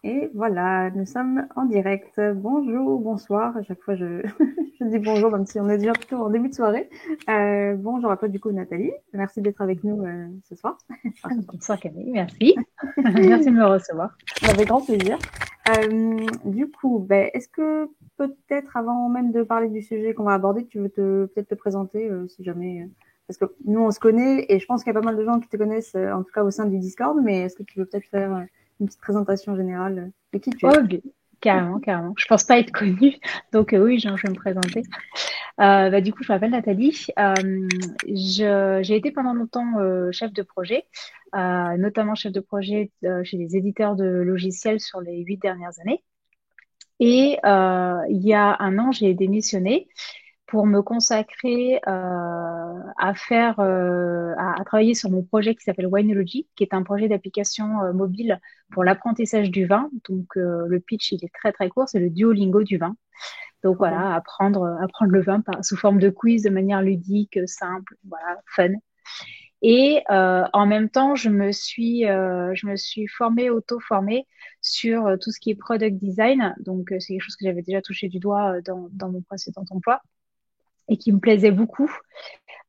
Et voilà, nous sommes en direct. Bonjour, bonsoir. À chaque fois, je dis bonjour, même si on est déjà plutôt en début de soirée. Bonjour à toi, du coup, Nathalie. Merci d'être avec nous ce soir. Enfin, ce soir. Bonsoir Camille, merci. Merci de me recevoir. Avec grand plaisir. Du coup, ben, est-ce que peut-être avant même de parler du sujet qu'on va aborder, tu veux peut-être te présenter si jamais. Parce que nous, on se connaît et je pense qu'il y a pas mal de gens qui te connaissent, en tout cas au sein du Discord, mais est-ce que tu veux peut-être faire une petite présentation générale de qui tu es? Oh, bien. Carrément, carrément. Je pense pas être connue, donc oui, je vais me présenter. Du coup, je m'appelle Nathalie. J'ai été pendant longtemps chef de projet, notamment chef de projet chez les éditeurs de logiciels sur les 8 dernières années. Et il y a un an, j'ai démissionné pour me consacrer à travailler sur mon projet qui s'appelle Winology, qui est un projet d'application mobile pour l'apprentissage du vin. Donc le pitch, il est très très court, c'est le Duolingo du vin. Donc Trop bien. voilà, apprendre le vin sous forme de quiz de manière ludique, simple, voilà, fun. Et en même temps, je me suis formée, auto-formée sur tout ce qui est product design. Donc, c'est quelque chose que j'avais déjà touché du doigt dans mon précédent emploi et qui me plaisait beaucoup.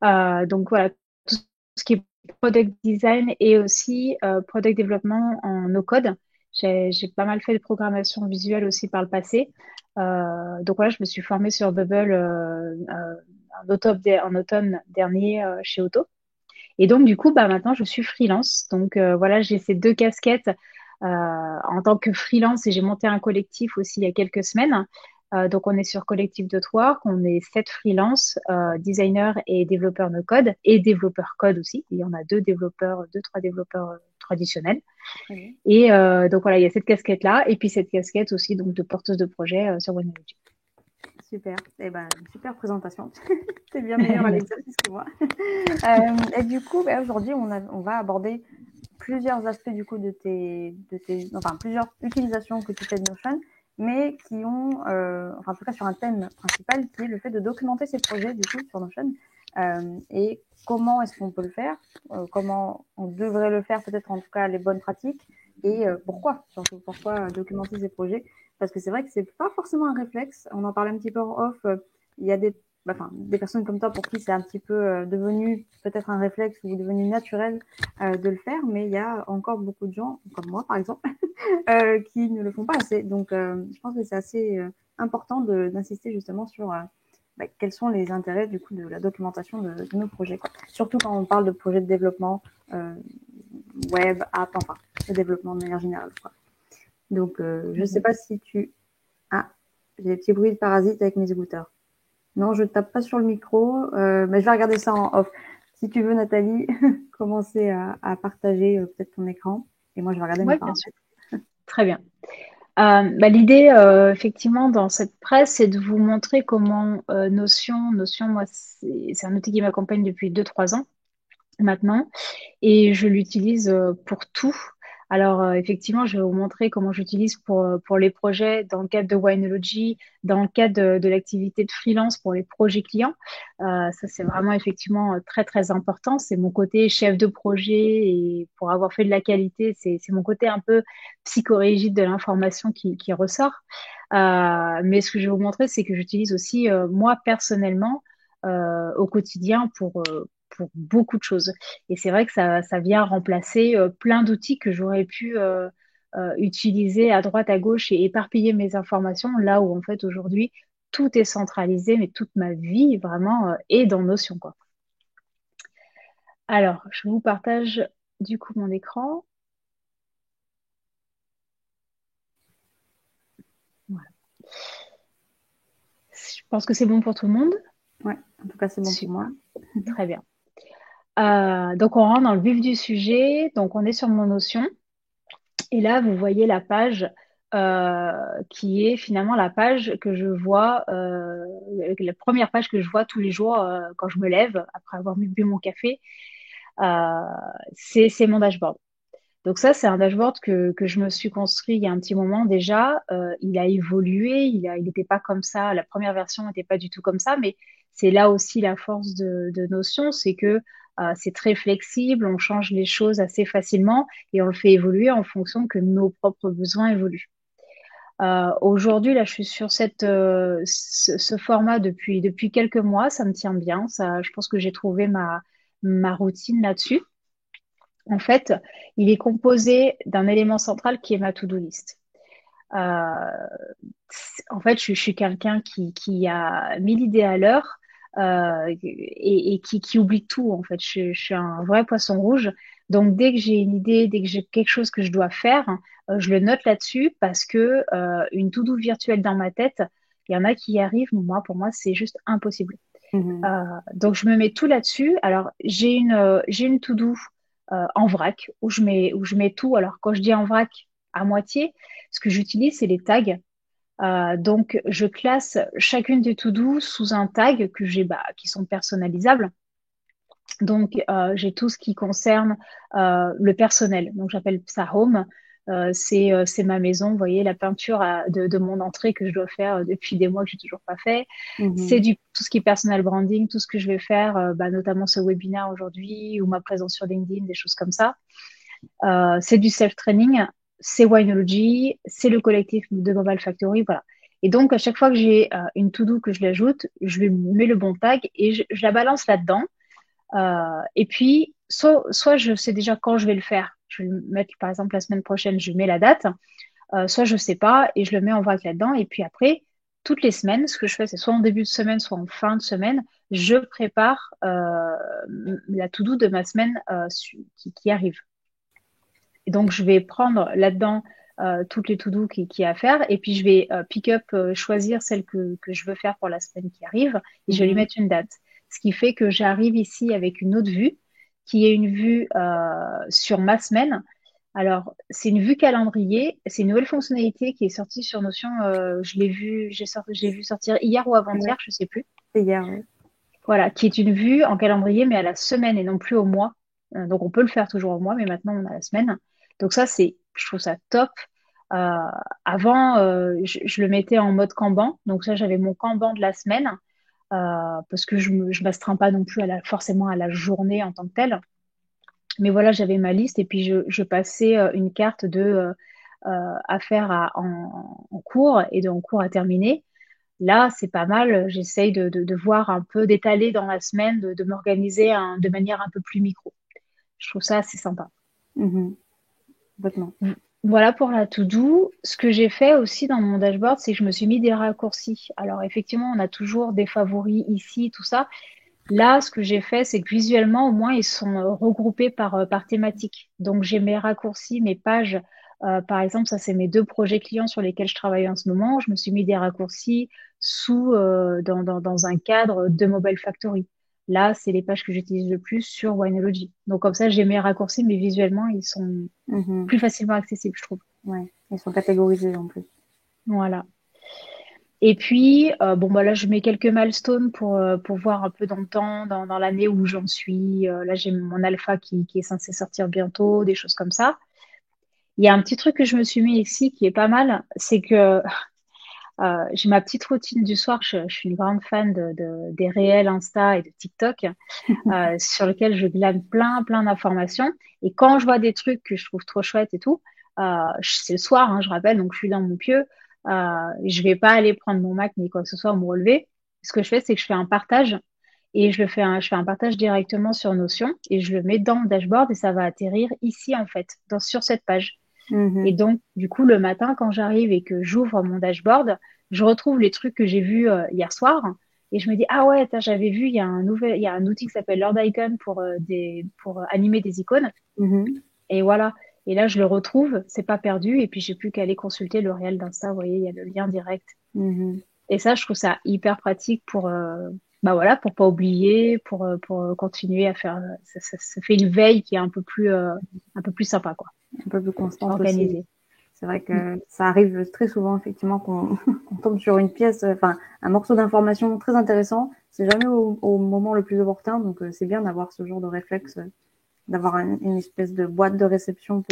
Donc, voilà, tout ce qui est product design et aussi product développement en no-code. J'ai pas mal fait de programmation visuelle aussi par le passé. Donc, voilà, je me suis formée sur Bubble en automne dernier chez Auto. Et donc, du coup, bah, maintenant, je suis freelance. Donc, voilà, j'ai ces deux casquettes en tant que freelance et j'ai monté un collectif aussi il y a quelques semaines. Donc, on est sur Collectif de Work, on est 7 freelance, designers et développeurs no code et développeurs code aussi. Il y en a trois développeurs traditionnels. Très bien. Et donc, voilà, il y a cette casquette-là et puis cette casquette aussi donc de porteuse de projet sur OneNote. Super. Eh ben, super présentation. T'es bien meilleur à Merci. l'exercice que moi. Et du coup, ben, aujourd'hui, on va aborder plusieurs aspects du coup enfin plusieurs utilisations que tu fais de Notion, mais qui ont, enfin en tout cas sur un thème principal qui est le fait de documenter ses projets du coup sur Notion et comment est-ce qu'on peut le faire, comment on devrait le faire peut-être en tout cas les bonnes pratiques et pourquoi surtout pourquoi documenter ses projets parce que c'est vrai que c'est pas forcément un réflexe. On en parlait un petit peu en off. Il y a enfin, des personnes comme toi pour qui c'est un petit peu devenu peut-être un réflexe ou devenu naturel de le faire, mais il y a encore beaucoup de gens, comme moi par exemple, qui ne le font pas assez. Donc, je pense que c'est assez important d'insister justement sur quels sont les intérêts du coup de la documentation de nos projets. Quoi. Surtout quand on parle de projets de développement web, app, enfin, de développement de manière générale. Quoi. Donc, je ne sais pas si tu... Ah, j'ai des petits bruits de parasites avec mes écouteurs. Non, je ne tape pas sur le micro, mais je vais regarder ça en off. Si tu veux, Nathalie, commencer à partager peut-être ton écran. Et moi, je vais regarder mes Oui, bien sûr. paramètres. Très bien. L'idée, effectivement, dans cette presse, c'est de vous montrer comment Notion, moi, c'est un outil qui m'accompagne depuis 2, 3 ans maintenant et je l'utilise pour tout. Alors, effectivement, je vais vous montrer comment j'utilise pour les projets dans le cadre de Winology, dans le cadre de l'activité de freelance pour les projets clients. Ça, c'est vraiment effectivement très, très important. C'est mon côté chef de projet et pour avoir fait de la qualité, c'est mon côté un peu psychorigide de l'information qui ressort. Mais ce que je vais vous montrer, c'est que j'utilise aussi moi personnellement au quotidien pour beaucoup de choses. Et c'est vrai que ça vient remplacer plein d'outils que j'aurais pu utiliser à droite, à gauche et éparpiller mes informations, là où en fait aujourd'hui, tout est centralisé, mais toute ma vie vraiment est dans Notion, quoi. Alors, je vous partage du coup mon écran. Voilà. Je pense que c'est bon pour tout le monde. Ouais, en tout cas, c'est bon pour moi. Super, très bien. Donc, on rentre dans le vif du sujet. Donc, on est sur mon Notion. Et là, vous voyez la page qui est finalement la page que je vois, la première page que je vois tous les jours quand je me lève après avoir bu mon café. Euh, c'est mon dashboard. Donc ça, c'est un dashboard que je me suis construit il y a un petit moment déjà. Il a évolué, il n'était pas comme ça. La première version n'était pas du tout comme ça, mais c'est là aussi la force de Notion, c'est que C'est très flexible, on change les choses assez facilement et on le fait évoluer en fonction que nos propres besoins évoluent. Aujourd'hui, là, je suis sur ce format depuis quelques mois. Ça me tient bien. Ça, je pense que j'ai trouvé ma routine là-dessus. En fait, il est composé d'un élément central qui est ma to-do list. Euh, En fait, je suis quelqu'un qui a 1000 idées à l'heure et qui oublie tout. En fait, je suis un vrai poisson rouge. Donc, dès que j'ai une idée, dès que j'ai quelque chose que je dois faire, je le note là-dessus parce que une to-do virtuelle dans ma tête, il y en a qui y arrivent, mais moi, pour moi, c'est juste impossible. Mhm. Donc, je me mets tout là-dessus. Alors, j'ai une to-do en vrac où je mets tout. Alors, quand je dis en vrac, à moitié, ce que j'utilise, c'est les tags. Donc, je classe chacune des to-do sous un tag que j'ai, qui sont personnalisables. Donc, j'ai tout ce qui concerne le personnel. Donc, j'appelle ça home. C'est ma maison. Vous voyez, la peinture de mon entrée que je dois faire depuis des mois que j'ai toujours pas fait. C'est Mhm. tout ce qui est personal branding, tout ce que je vais faire, notamment ce webinaire aujourd'hui ou ma présence sur LinkedIn, des choses comme ça. C'est du self-training, c'est Winology, c'est le collectif de Mobile Factory, voilà. Et donc, à chaque fois que j'ai une to-do que je l'ajoute, je lui mets le bon tag et je la balance là-dedans. Et puis, soit je sais déjà quand je vais le faire. Je vais le mettre, par exemple, la semaine prochaine, je mets la date. Soit je sais pas et je le mets en vrac là-dedans. Et puis après, toutes les semaines, ce que je fais, c'est soit en début de semaine, soit en fin de semaine, je prépare la to-do de ma semaine qui arrive. Et donc, je vais prendre là-dedans toutes les to-do qui a à faire et puis je vais pick up, choisir celle que je veux faire pour la semaine qui arrive et je vais lui Mhm. mettre une date. Ce qui fait que j'arrive ici avec une autre vue qui est une vue sur ma semaine. Alors, c'est une vue calendrier. C'est une nouvelle fonctionnalité qui est sortie sur Notion. Je l'ai vu, j'ai vu sortir hier ou avant-hier, Ouais, je sais plus. c'est hier, ouais. Voilà, qui est une vue en calendrier, mais à la semaine et non plus au mois. Donc on peut le faire toujours au mois, mais maintenant on a la semaine. Donc ça, je trouve ça top. Euh, Avant, je le mettais en mode Kanban. Donc ça, j'avais mon Kanban de la semaine, parce que je m'astreins pas non plus forcément à la journée en tant que telle. Mais voilà, j'avais ma liste et puis je passais une carte à faire en cours et en cours à terminer. Là, c'est pas mal. J'essaye de voir un peu, d'étaler dans la semaine, de m'organiser de manière un peu plus micro. Je trouve ça assez sympa. Mhm. Complètement. Voilà pour la to-do. Ce que j'ai fait aussi dans mon dashboard, c'est que je me suis mis des raccourcis. Alors, effectivement, on a toujours des favoris ici, tout ça. Là, ce que j'ai fait, c'est que visuellement, au moins, ils sont regroupés par thématique. Donc, j'ai mes raccourcis, mes pages. Par exemple, ça, c'est mes 2 projets clients sur lesquels je travaille en ce moment. Je me suis mis des raccourcis dans un cadre de Mobile Factory. Là, c'est les pages que j'utilise le plus sur Winology. Donc, comme ça, j'ai mes raccourcis, mais visuellement, ils sont Mhm. plus facilement accessibles, je trouve. Ouais, ils sont catégorisés en plus. Voilà. Et puis, là, je mets quelques milestones pour voir un peu dans le temps, dans l'année où j'en suis. Là, j'ai mon alpha qui est censé sortir bientôt, des choses comme ça. Il y a un petit truc que je me suis mis ici qui est pas mal, c'est que j'ai ma petite routine du soir. Je suis une grande fan des réels Insta et de TikTok, sur lesquels je glane plein d'informations. Et quand je vois des trucs que je trouve trop chouettes et tout, c'est le soir, hein, je rappelle, donc je suis dans mon pieu. Je vais pas aller prendre mon Mac ni quoi que ce soit ou me relever. Ce que je fais, c'est que je fais un partage et je fais un partage directement sur Notion et je le mets dans le dashboard et ça va atterrir ici en fait, sur cette page. Et Mhm. donc, du coup, le matin, quand j'arrive et que j'ouvre mon dashboard, je retrouve les trucs que j'ai vus hier soir. Et je me dis, ah ouais, attends, j'avais vu, il y a un outil qui s'appelle Lord Icon pour animer des icônes. Mhm. Et voilà. Et là, je le retrouve, c'est pas perdu. Et puis, j'ai plus qu'à aller consulter le réel d'Insta. Vous voyez, il y a le lien direct. Mhm. Et ça, je trouve ça hyper pratique pour pas oublier, pour continuer à faire, ça fait une veille qui est un peu plus sympa, quoi. Un peu plus constante aussi. Organisée. C'est vrai Mm. que ça arrive très souvent, effectivement, qu'on qu'on tombe sur une pièce, enfin, un morceau d'information très intéressant. C'est jamais au moment le plus opportun, donc c'est bien d'avoir ce genre de réflexe, d'avoir une espèce de boîte de réception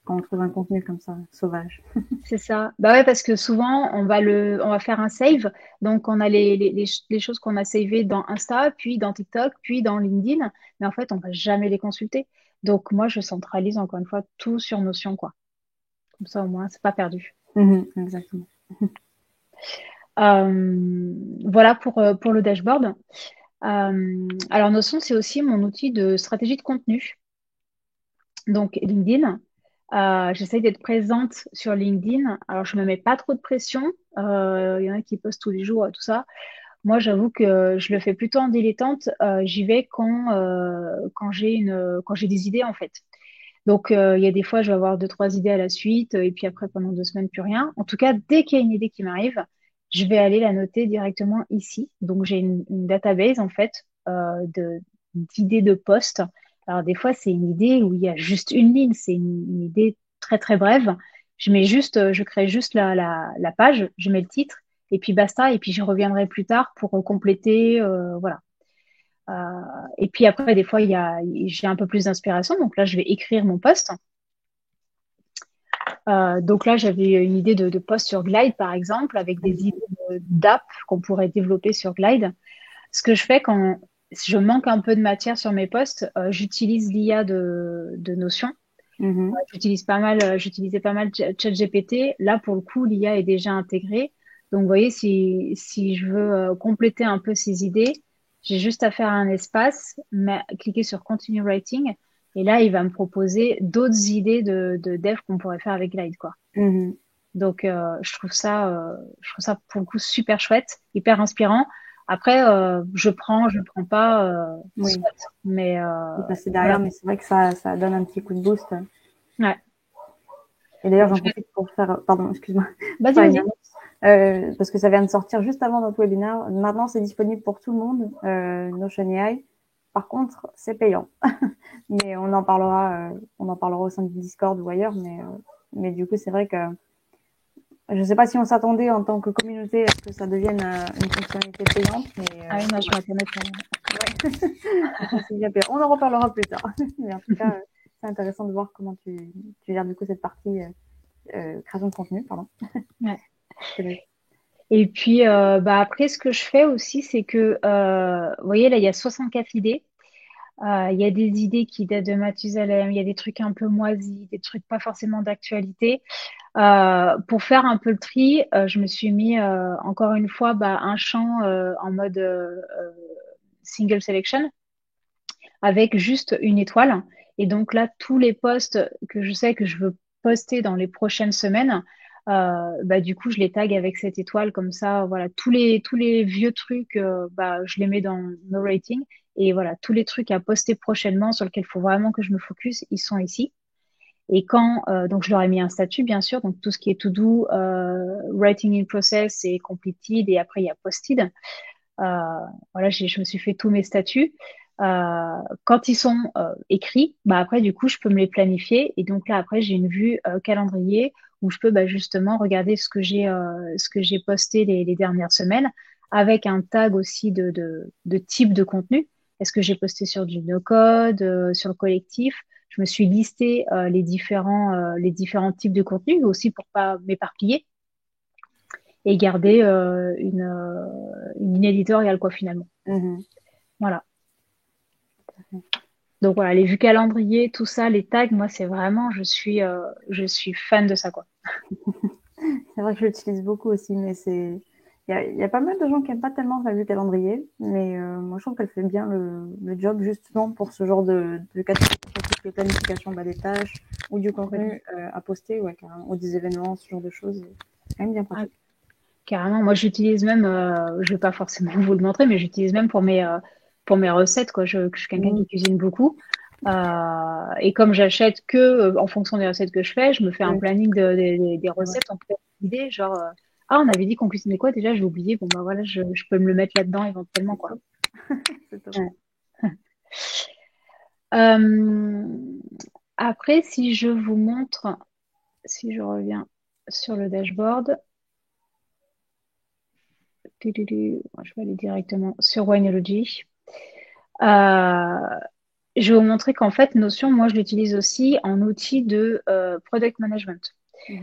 quand on trouve un contenu comme ça, sauvage. C'est ça. Bah ouais, parce que souvent, on va faire un save. Donc, on a les choses qu'on a savées dans Insta, puis dans TikTok, puis dans LinkedIn. Mais en fait, on va jamais les consulter. Donc, moi, je centralise encore une fois tout sur Notion, quoi. Comme ça, au moins, c'est pas perdu. Exactement. Voilà pour le dashboard. Alors, Notion, c'est aussi mon outil de stratégie de contenu. Donc, LinkedIn. J'essaye d'être présente sur LinkedIn. Alors, je me mets pas trop de pression. Il y en a qui postent tous les jours, tout ça. Moi, j'avoue que je le fais plutôt en dilettante. J'y vais quand j'ai des idées, en fait. Donc, il y a des fois, je vais avoir deux, trois idées à la suite, et puis après, pendant 2 semaines, plus rien. En tout cas, dès qu'il y a une idée qui m'arrive, je vais aller la noter directement ici. Donc, j'ai une database, en fait, d'idées de posts. Alors, des fois, c'est une idée où il y a juste une ligne, c'est une idée très, très brève. Je crée juste la page, je mets le titre, et puis basta, et puis je reviendrai plus tard pour compléter, voilà. Euh, et puis après, des fois, j'ai un peu plus d'inspiration. Donc là, je vais écrire mon post. Donc là, j'avais une idée de post sur Glide, par exemple, avec des idées d'app qu'on pourrait développer sur Glide. Ce que je fais quand je manque un peu de matière sur mes posts, j'utilise l'IA de Notion. Mhm. J'utilisais pas mal ChatGPT. Là, pour le coup, l'IA est déjà intégrée. Donc, vous voyez, si je veux compléter un peu ces idées, j'ai juste à faire un espace, mais cliquer sur Continue Writing. Et là, il va me proposer d'autres idées de dev qu'on pourrait faire avec Glide, quoi. Mhm. Donc, je trouve ça pour le coup super chouette, hyper inspirant. Après, je prends pas, Oui, soit. Mais faut passer voilà. derrière, mais c'est vrai que ça donne un petit coup de boost. Ouais. Et d'ailleurs, Donc, j'en profite pour faire, pardon, excuse-moi, vas-y, faire une vas-y. annonce, parce que ça vient de sortir juste avant notre webinaire. Maintenant, c'est disponible pour tout le monde, Notion AI. Par contre, c'est payant. Mais on en parlera au sein du Discord ou ailleurs. Mais du coup, c'est vrai que je ne sais pas si on s'attendait en tant que communauté à ce que ça devienne une fonctionnalité payante, mais Ah oui, non, je m'attendais pas. c'est bien payant. On en reparlera plus tard. Mais en tout cas, c'est intéressant de voir comment tu gères du coup cette partie création de contenu, pardon. Ouais. Je Et puis, bah après, ce que je fais aussi, c'est que, vous voyez, là, il y a 64 idées. Il y a des idées qui datent de Mathusalem, il y a des trucs un peu moisis, des trucs pas forcément d'actualité. Pour faire un peu le tri, je me suis mis, encore une fois, bah, un champ en mode single selection avec juste une étoile. Et donc là, tous les posts que je sais que je veux poster dans les prochaines semaines, bah, du coup, je les tag avec cette étoile comme ça. Voilà, tous les vieux trucs, bah, je les mets dans nos ratings. Et voilà, tous les trucs à poster prochainement sur lesquels il faut vraiment que je me focus, ils sont ici. Et donc je leur ai mis un statut, bien sûr, donc tout ce qui est to do, writing in process et completed, et après il y a posted. Voilà, je me suis fait tous mes statuts. Quand ils sont écrits, bah après du coup je peux me les planifier et donc là après j'ai une vue calendrier où je peux bah, justement regarder ce que j'ai posté les dernières semaines avec un tag aussi de type de contenu. Est-ce que j'ai posté sur du no-code, sur le collectif? Je me suis listé les différents types de contenus aussi pour pas m'éparpiller et garder une ligne éditoriale quoi finalement. Mhm. Voilà. Donc voilà, les vues calendrier, tout ça, les tags, moi c'est vraiment, je suis fan de ça quoi. C'est vrai que je l'utilise beaucoup aussi, mais il y a pas mal de gens qui n'aiment pas tellement la vue calendrier, mais moi je trouve qu'elle fait bien le job justement pour ce genre de cas de figure, pour tout ce qui est planification bah, des tâches ou du Complètement. contenu à poster, ouais, carrément, ou des événements, ce genre de choses. C'est quand même bien Ah, pratique. carrément. Moi j'utilise même, je vais pas forcément vous le montrer, mais j'utilise même pour mes recettes quoi. Je suis quelqu'un Mmh, qui cuisine beaucoup. Et comme j'achète que en fonction des recettes que je fais, je me fais un oui, planning des c'est vrai. recettes en fait d'idées, genre ah on avait dit qu'on cuisinait quoi déjà, j'ai oublié. Bon bah voilà, je peux me le mettre là-dedans éventuellement C'est quoi. top. C'est top. Ouais. Euh, Après, si je vous montre, si je reviens sur le dashboard, je vais aller directement sur Winology. Euh, je vais vous montrer qu'en fait, Notion, moi, je l'utilise aussi en outil de product management.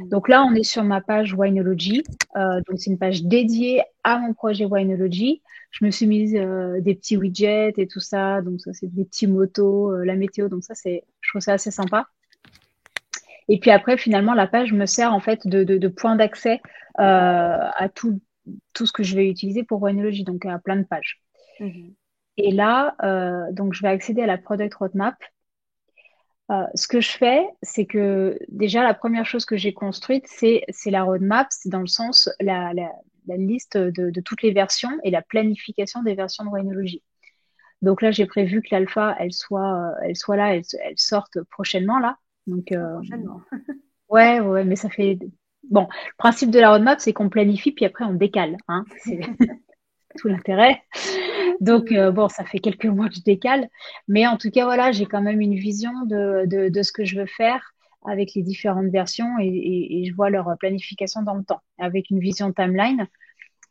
Donc là, on est sur ma page Winology. Donc, c'est une page dédiée à mon projet Winology. Je me suis mise des petits widgets et tout ça. Donc, ça, c'est des petits motos, la météo. Donc, ça, je trouve ça assez sympa. Et puis après, finalement, la page me sert en fait de point d'accès à tout ce que je vais utiliser pour Winology. Donc, à plein de pages. Et là, donc, je vais accéder à la Product Roadmap. Ce que je fais, c'est que déjà, la première chose que j'ai construite, c'est la roadmap, c'est dans le sens la liste de toutes les versions et la planification des versions de Winology. Donc là, j'ai prévu que l'alpha, elle soit là, elle sorte prochainement là. Donc, Prochainement. ouais, mais ça fait. Bon, le principe de la roadmap, c'est qu'on planifie, puis après on décale. Hein. C'est tout l'intérêt. Donc, bon, ça fait quelques mois que je décale. Mais en tout cas, voilà, j'ai quand même une vision de ce que je veux faire avec les différentes versions et je vois leur planification dans le temps. Avec une vision timeline,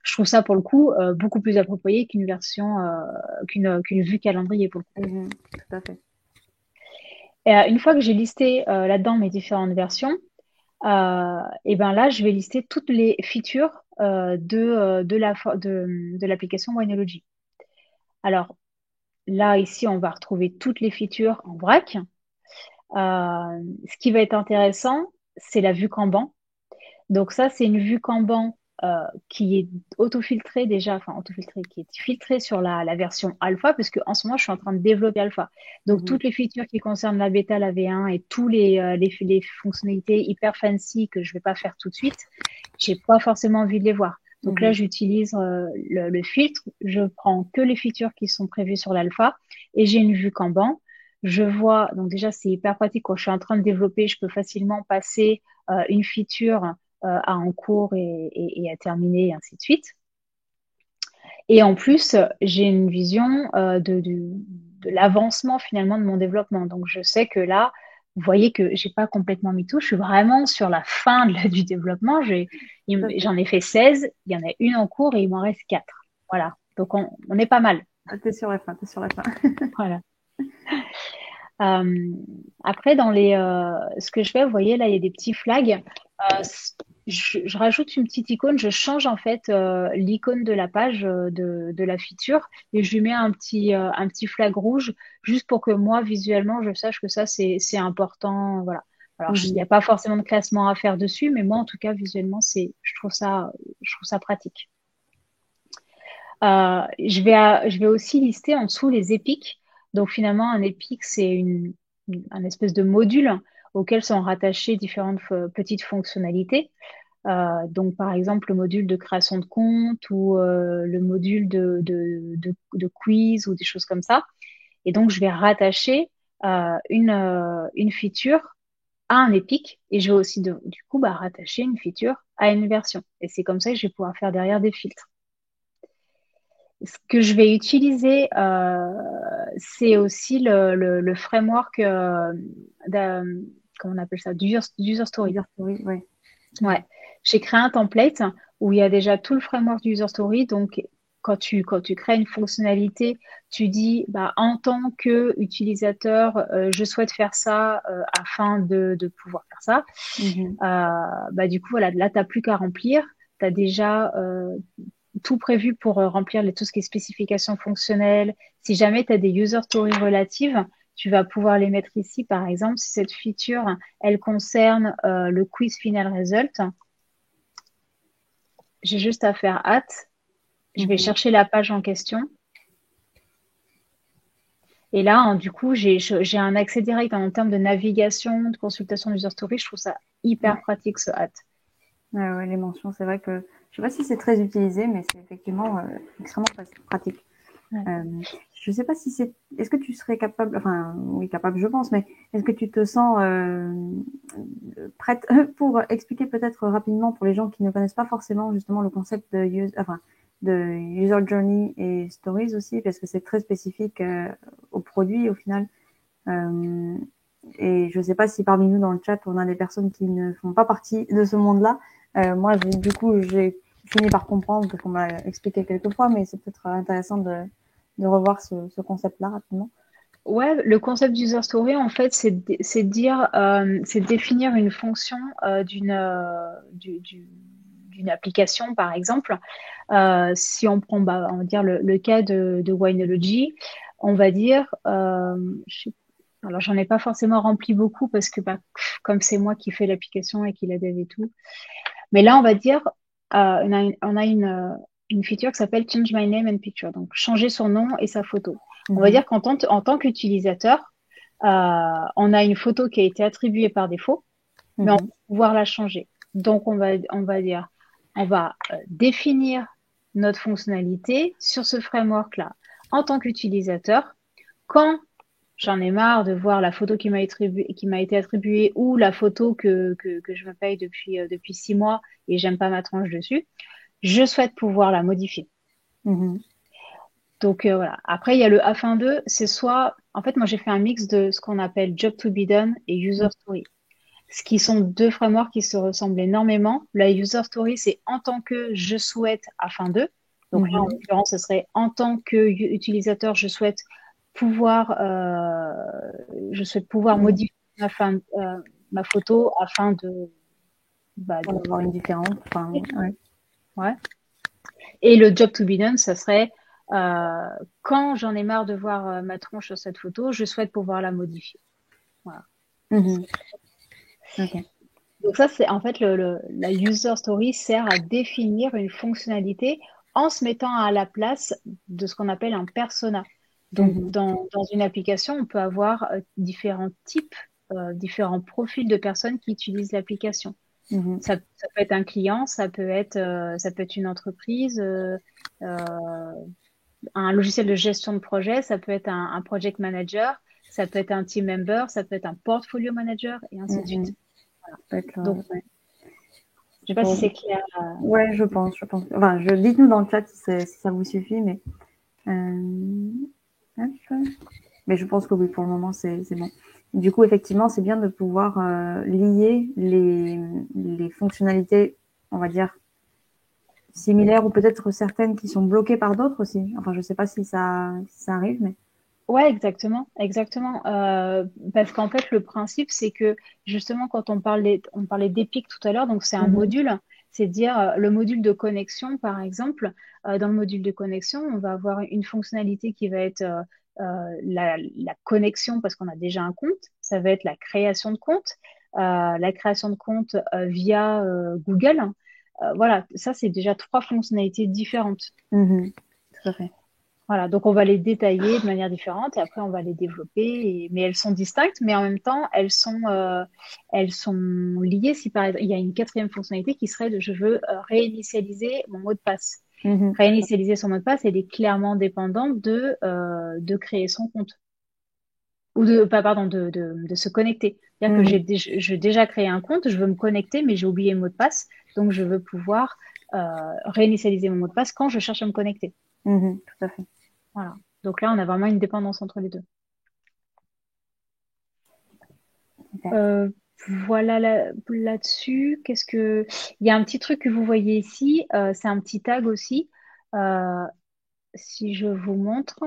je trouve ça pour le coup beaucoup plus approprié qu'une version, qu'une vue calendrier pour le coup. Tout à fait. Et, une fois que j'ai listé là-dedans mes différentes versions, et ben là, je vais lister toutes les features de l'application Winology. Alors, là, ici, on va retrouver toutes les features en vrac. Ce qui va être intéressant, c'est la vue Kanban. Donc ça, c'est une vue Kanban qui est autofiltrée déjà, enfin autofiltrée, qui est filtrée sur la version alpha, parce qu'en ce moment, je suis en train de développer alpha. Donc toutes les features qui concernent la bêta, la V1 et tous les fonctionnalités hyper fancy que je vais pas faire tout de suite, j'ai pas forcément envie de les voir. Donc là, j'utilise le filtre, je prends que les features qui sont prévues sur l'alpha et j'ai une vue Kanban. Je vois, donc déjà, c'est hyper pratique. Quand je suis en train de développer, je peux facilement passer une feature à en cours et à terminer, et ainsi de suite. Et en plus, j'ai une vision de l'avancement finalement de mon développement. Donc, je sais que là, vous voyez que j'ai pas complètement mis tout. Je suis vraiment sur la fin du développement. J'en ai fait 16. Il y en a une en cours et il m'en reste 4. Voilà. Donc, on est pas mal. T'es sur la fin, t'es sur la fin. Voilà. Après, dans ce que je fais, vous voyez, là, il y a des petits flags. Je rajoute une petite icône, je change en fait l'icône de la page de la feature et je lui mets un petit flag rouge juste pour que moi, visuellement, je sache que ça, c'est important. Voilà. Alors, il n'y a pas forcément de classement à faire dessus, mais moi, en tout cas, visuellement, je trouve ça pratique. Je vais aussi lister en dessous les épiques. Donc finalement, un épique, c'est un espèce de module auquel sont rattachées différentes petites fonctionnalités. Donc par exemple, le module de création de compte ou le module de quiz ou des choses comme ça. Et donc, je vais rattacher une feature à un épique et je vais aussi du coup rattacher une feature à une version. Et c'est comme ça que je vais pouvoir faire derrière des filtres. Ce que je vais utiliser, c'est aussi le framework comment on appelle ça, d'user story. User story, ouais. Ouais. J'ai créé un template où il y a déjà tout le framework d'user story. Donc, quand tu crées une fonctionnalité, tu dis, en tant que utilisateur, je souhaite faire ça afin de pouvoir faire ça. Du coup, voilà, là, tu n'as plus qu'à remplir. Tu as déjà tout prévu pour remplir tout ce qui est spécifications fonctionnelles. Si jamais tu as des user stories relatives, tu vas pouvoir les mettre ici. Par exemple, si cette feature, elle concerne le quiz final result, j'ai juste à faire hâte. Je vais chercher la page en question. Et là, du coup, j'ai un accès direct en termes de navigation, de consultation d'user story. Je trouve ça hyper pratique, ce hâte. Ouais, les mentions, c'est vrai que je ne sais pas si c'est très utilisé, mais c'est effectivement extrêmement pratique. Ouais. Je ne sais pas si c'est. Est-ce que tu serais capable, enfin oui, capable, je pense, mais est-ce que tu te sens prête pour expliquer peut-être rapidement pour les gens qui ne connaissent pas forcément justement le concept de user journey et stories aussi, parce que c'est très spécifique au produit au final. Et je ne sais pas si parmi nous dans le chat on a des personnes qui ne font pas partie de ce monde-là. Moi, j'ai fini par comprendre parce qu'on m'a expliqué quelques fois, mais c'est peut-être intéressant de revoir ce concept-là rapidement. Ouais, le concept d'user story, en fait, c'est dire, c'est définir une fonction d'une application, par exemple. Si on prend, bah, on va dire le cas de Winology, on va dire, alors j'en ai pas forcément rempli beaucoup parce que bah, comme c'est moi qui fais l'application et qui la dev et tout, mais là on va dire, on a une feature qui s'appelle Change My Name and Picture, donc changer son nom et sa photo. On va Mhm. dire en tant qu'utilisateur, on a une photo qui a été attribuée par défaut, mais on va Mhm. pouvoir la changer. Donc, on va dire, on va définir notre fonctionnalité sur ce framework-là. En tant qu'utilisateur, quand j'en ai marre de voir la photo qui m'a été attribuée ou la photo que je me paye depuis 6 mois et j'aime pas ma tranche dessus, je souhaite pouvoir la modifier. Mhm. Donc voilà. Après, il y a le afin de, c'est soit, en fait, moi j'ai fait un mix de ce qu'on appelle job to be done et user story. Ce qui sont deux frameworks qui se ressemblent énormément. La user story, c'est en tant que je souhaite afin de. Donc là, en Mhm. l'occurrence, ce serait en tant qu'utilisateur, je souhaite pouvoir Mhm. modifier ma photo afin de, bah, Pour avoir une différence. Enfin, ouais. ouais. Et le job to be done, ça serait euh, quand j'en ai marre de voir ma tronche sur cette photo, je souhaite pouvoir la modifier. Voilà. Mhm. Ok. Donc ça, c'est en fait la user story sert à définir une fonctionnalité en se mettant à la place de ce qu'on appelle un persona. Donc Mhm. dans une application, on peut avoir différents types, différents profils de personnes qui utilisent l'application. Mhm. Ça peut être un client, ça peut être une entreprise, euh, un logiciel de gestion de projet, ça peut être un project manager, ça peut être un team member, ça peut être un portfolio manager et ainsi de suite. Mhm. D'accord. Donc, Ouais. je sais pas si Bon, c'est clair. ouais, je pense, je pense. Enfin, dites-nous dans le chat si ça vous suffit, mais euh, hop. Mais je pense que oui, pour le moment, c'est bon. Du coup, effectivement, c'est bien de pouvoir lier les fonctionnalités, on va dire, similaires ou peut-être certaines qui sont bloquées par d'autres aussi. Enfin, je sais pas si ça arrive, mais. Ouais, exactement, exactement. Parce qu'en fait, le principe, c'est que justement, quand on parlait d'Epic tout à l'heure, donc c'est un Mhm. module, c'est dire le module de connexion, par exemple. Dans le module de connexion, on va avoir une fonctionnalité qui va être la connexion parce qu'on a déjà un compte. Ça va être la création de compte, la création de compte via Google. Voilà, ça, c'est déjà trois fonctionnalités différentes. Mhm. Tout à fait. Voilà, donc on va les détailler de manière différente et après on va les développer. Mais elles sont distinctes, mais en même temps elles sont liées. Si par exemple il y a une quatrième fonctionnalité qui serait je veux réinitialiser mon mot de passe. Mhm. Réinitialiser son mot de passe, elle est clairement dépendante de créer son compte ou de pas pardon de se connecter. C'est-à-dire que Mhm. j'ai déjà créé un compte, je veux me connecter, mais j'ai oublié le mot de passe, donc je veux pouvoir réinitialiser mon mot de passe quand je cherche à me connecter. Mhm. Tout à fait. Voilà. Donc là, on a vraiment une dépendance entre les deux. Super. Euh, voilà là-dessus. Il y a un petit truc que vous voyez ici. C'est un petit tag aussi. Euh, si je vous montre.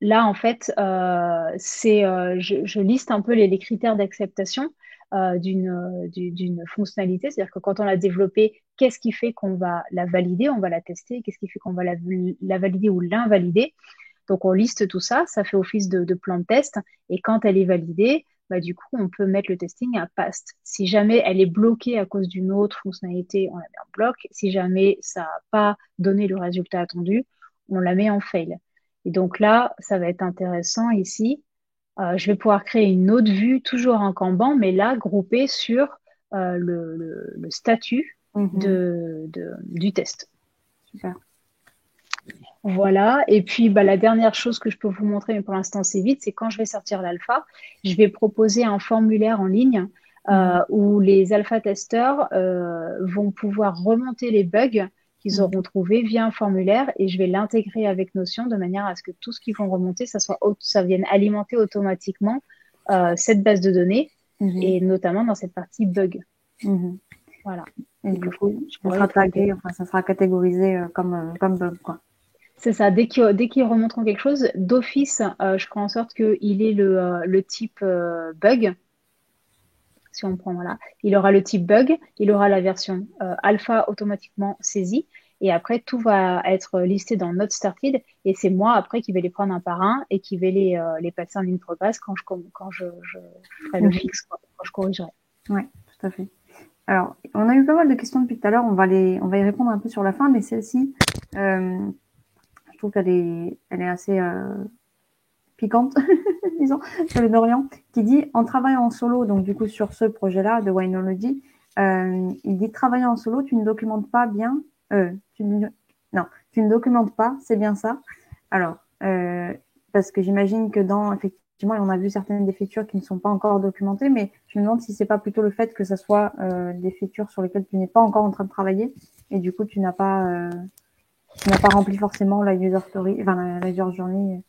Là, en fait, je liste un peu les critères d'acceptation d'une fonctionnalité. C'est-à-dire que quand on l'a développée, qu'est-ce qui fait qu'on va la valider, on va la tester, qu'est-ce qui fait qu'on va la valider ou l'invalider. Donc, on liste tout ça, ça fait office de plan de test. Et quand elle est validée, bah, du coup, on peut mettre le testing à passed. Si jamais elle est bloquée à cause d'une autre fonctionnalité, on la met en bloc. Si jamais ça n'a pas donné le résultat attendu, on la met en fail. Et donc là, ça va être intéressant ici. Je vais pouvoir créer une autre vue, toujours en Kanban, mais là, groupée sur le statut Mhm. du test. Super. Voilà. Et puis, bah, la dernière chose que je peux vous montrer, mais pour l'instant, c'est vite, c'est quand je vais sortir l'alpha, je vais proposer un formulaire en ligne Mhm. où les alpha-testeurs vont pouvoir remonter les bugs qu'ils Mhm. auront trouvés via un formulaire et je vais l'intégrer avec Notion de manière à ce que tout ce qu'ils vont remonter, ça vienne alimenter automatiquement cette base de données Mhm. et notamment dans cette partie bug. Mhm. Voilà. Et Et du que coup, je ça pourrais sera les proposer. tagué, enfin, ça sera catégorisé comme bug, quoi. C'est ça. Dès qu'ils remonteront quelque chose, d'office, je ferai en sorte qu'il ait le type bug. Si on prend, voilà, il aura le type bug, il aura la version alpha automatiquement saisie, et après tout va être listé dans Not Started, et c'est moi après qui vais les prendre un par un et qui vais les passer en ligne progress quand je ferai le Mhm. fixe, quoi, quand je corrigerai. Ouais, tout à fait. Alors, on a eu pas mal de questions depuis tout à l'heure. On va y répondre un peu sur la fin, mais celle-ci, je trouve elle est assez piquante, disons, sur le Dorian, qui dit en travaillant en solo, donc du coup sur ce projet-là de Winology, il dit travaillant en solo, tu ne documentes pas bien, non, tu ne documentes pas, c'est bien ça. Alors, parce que j'imagine que effectivement, on a vu certaines des features qui ne sont pas encore documentées, mais je me demande si c'est pas plutôt le fait que ce soit des features sur lesquelles tu n'es pas encore en train de travailler, et du coup, tu n'as pas rempli forcément la user story, enfin la user journey.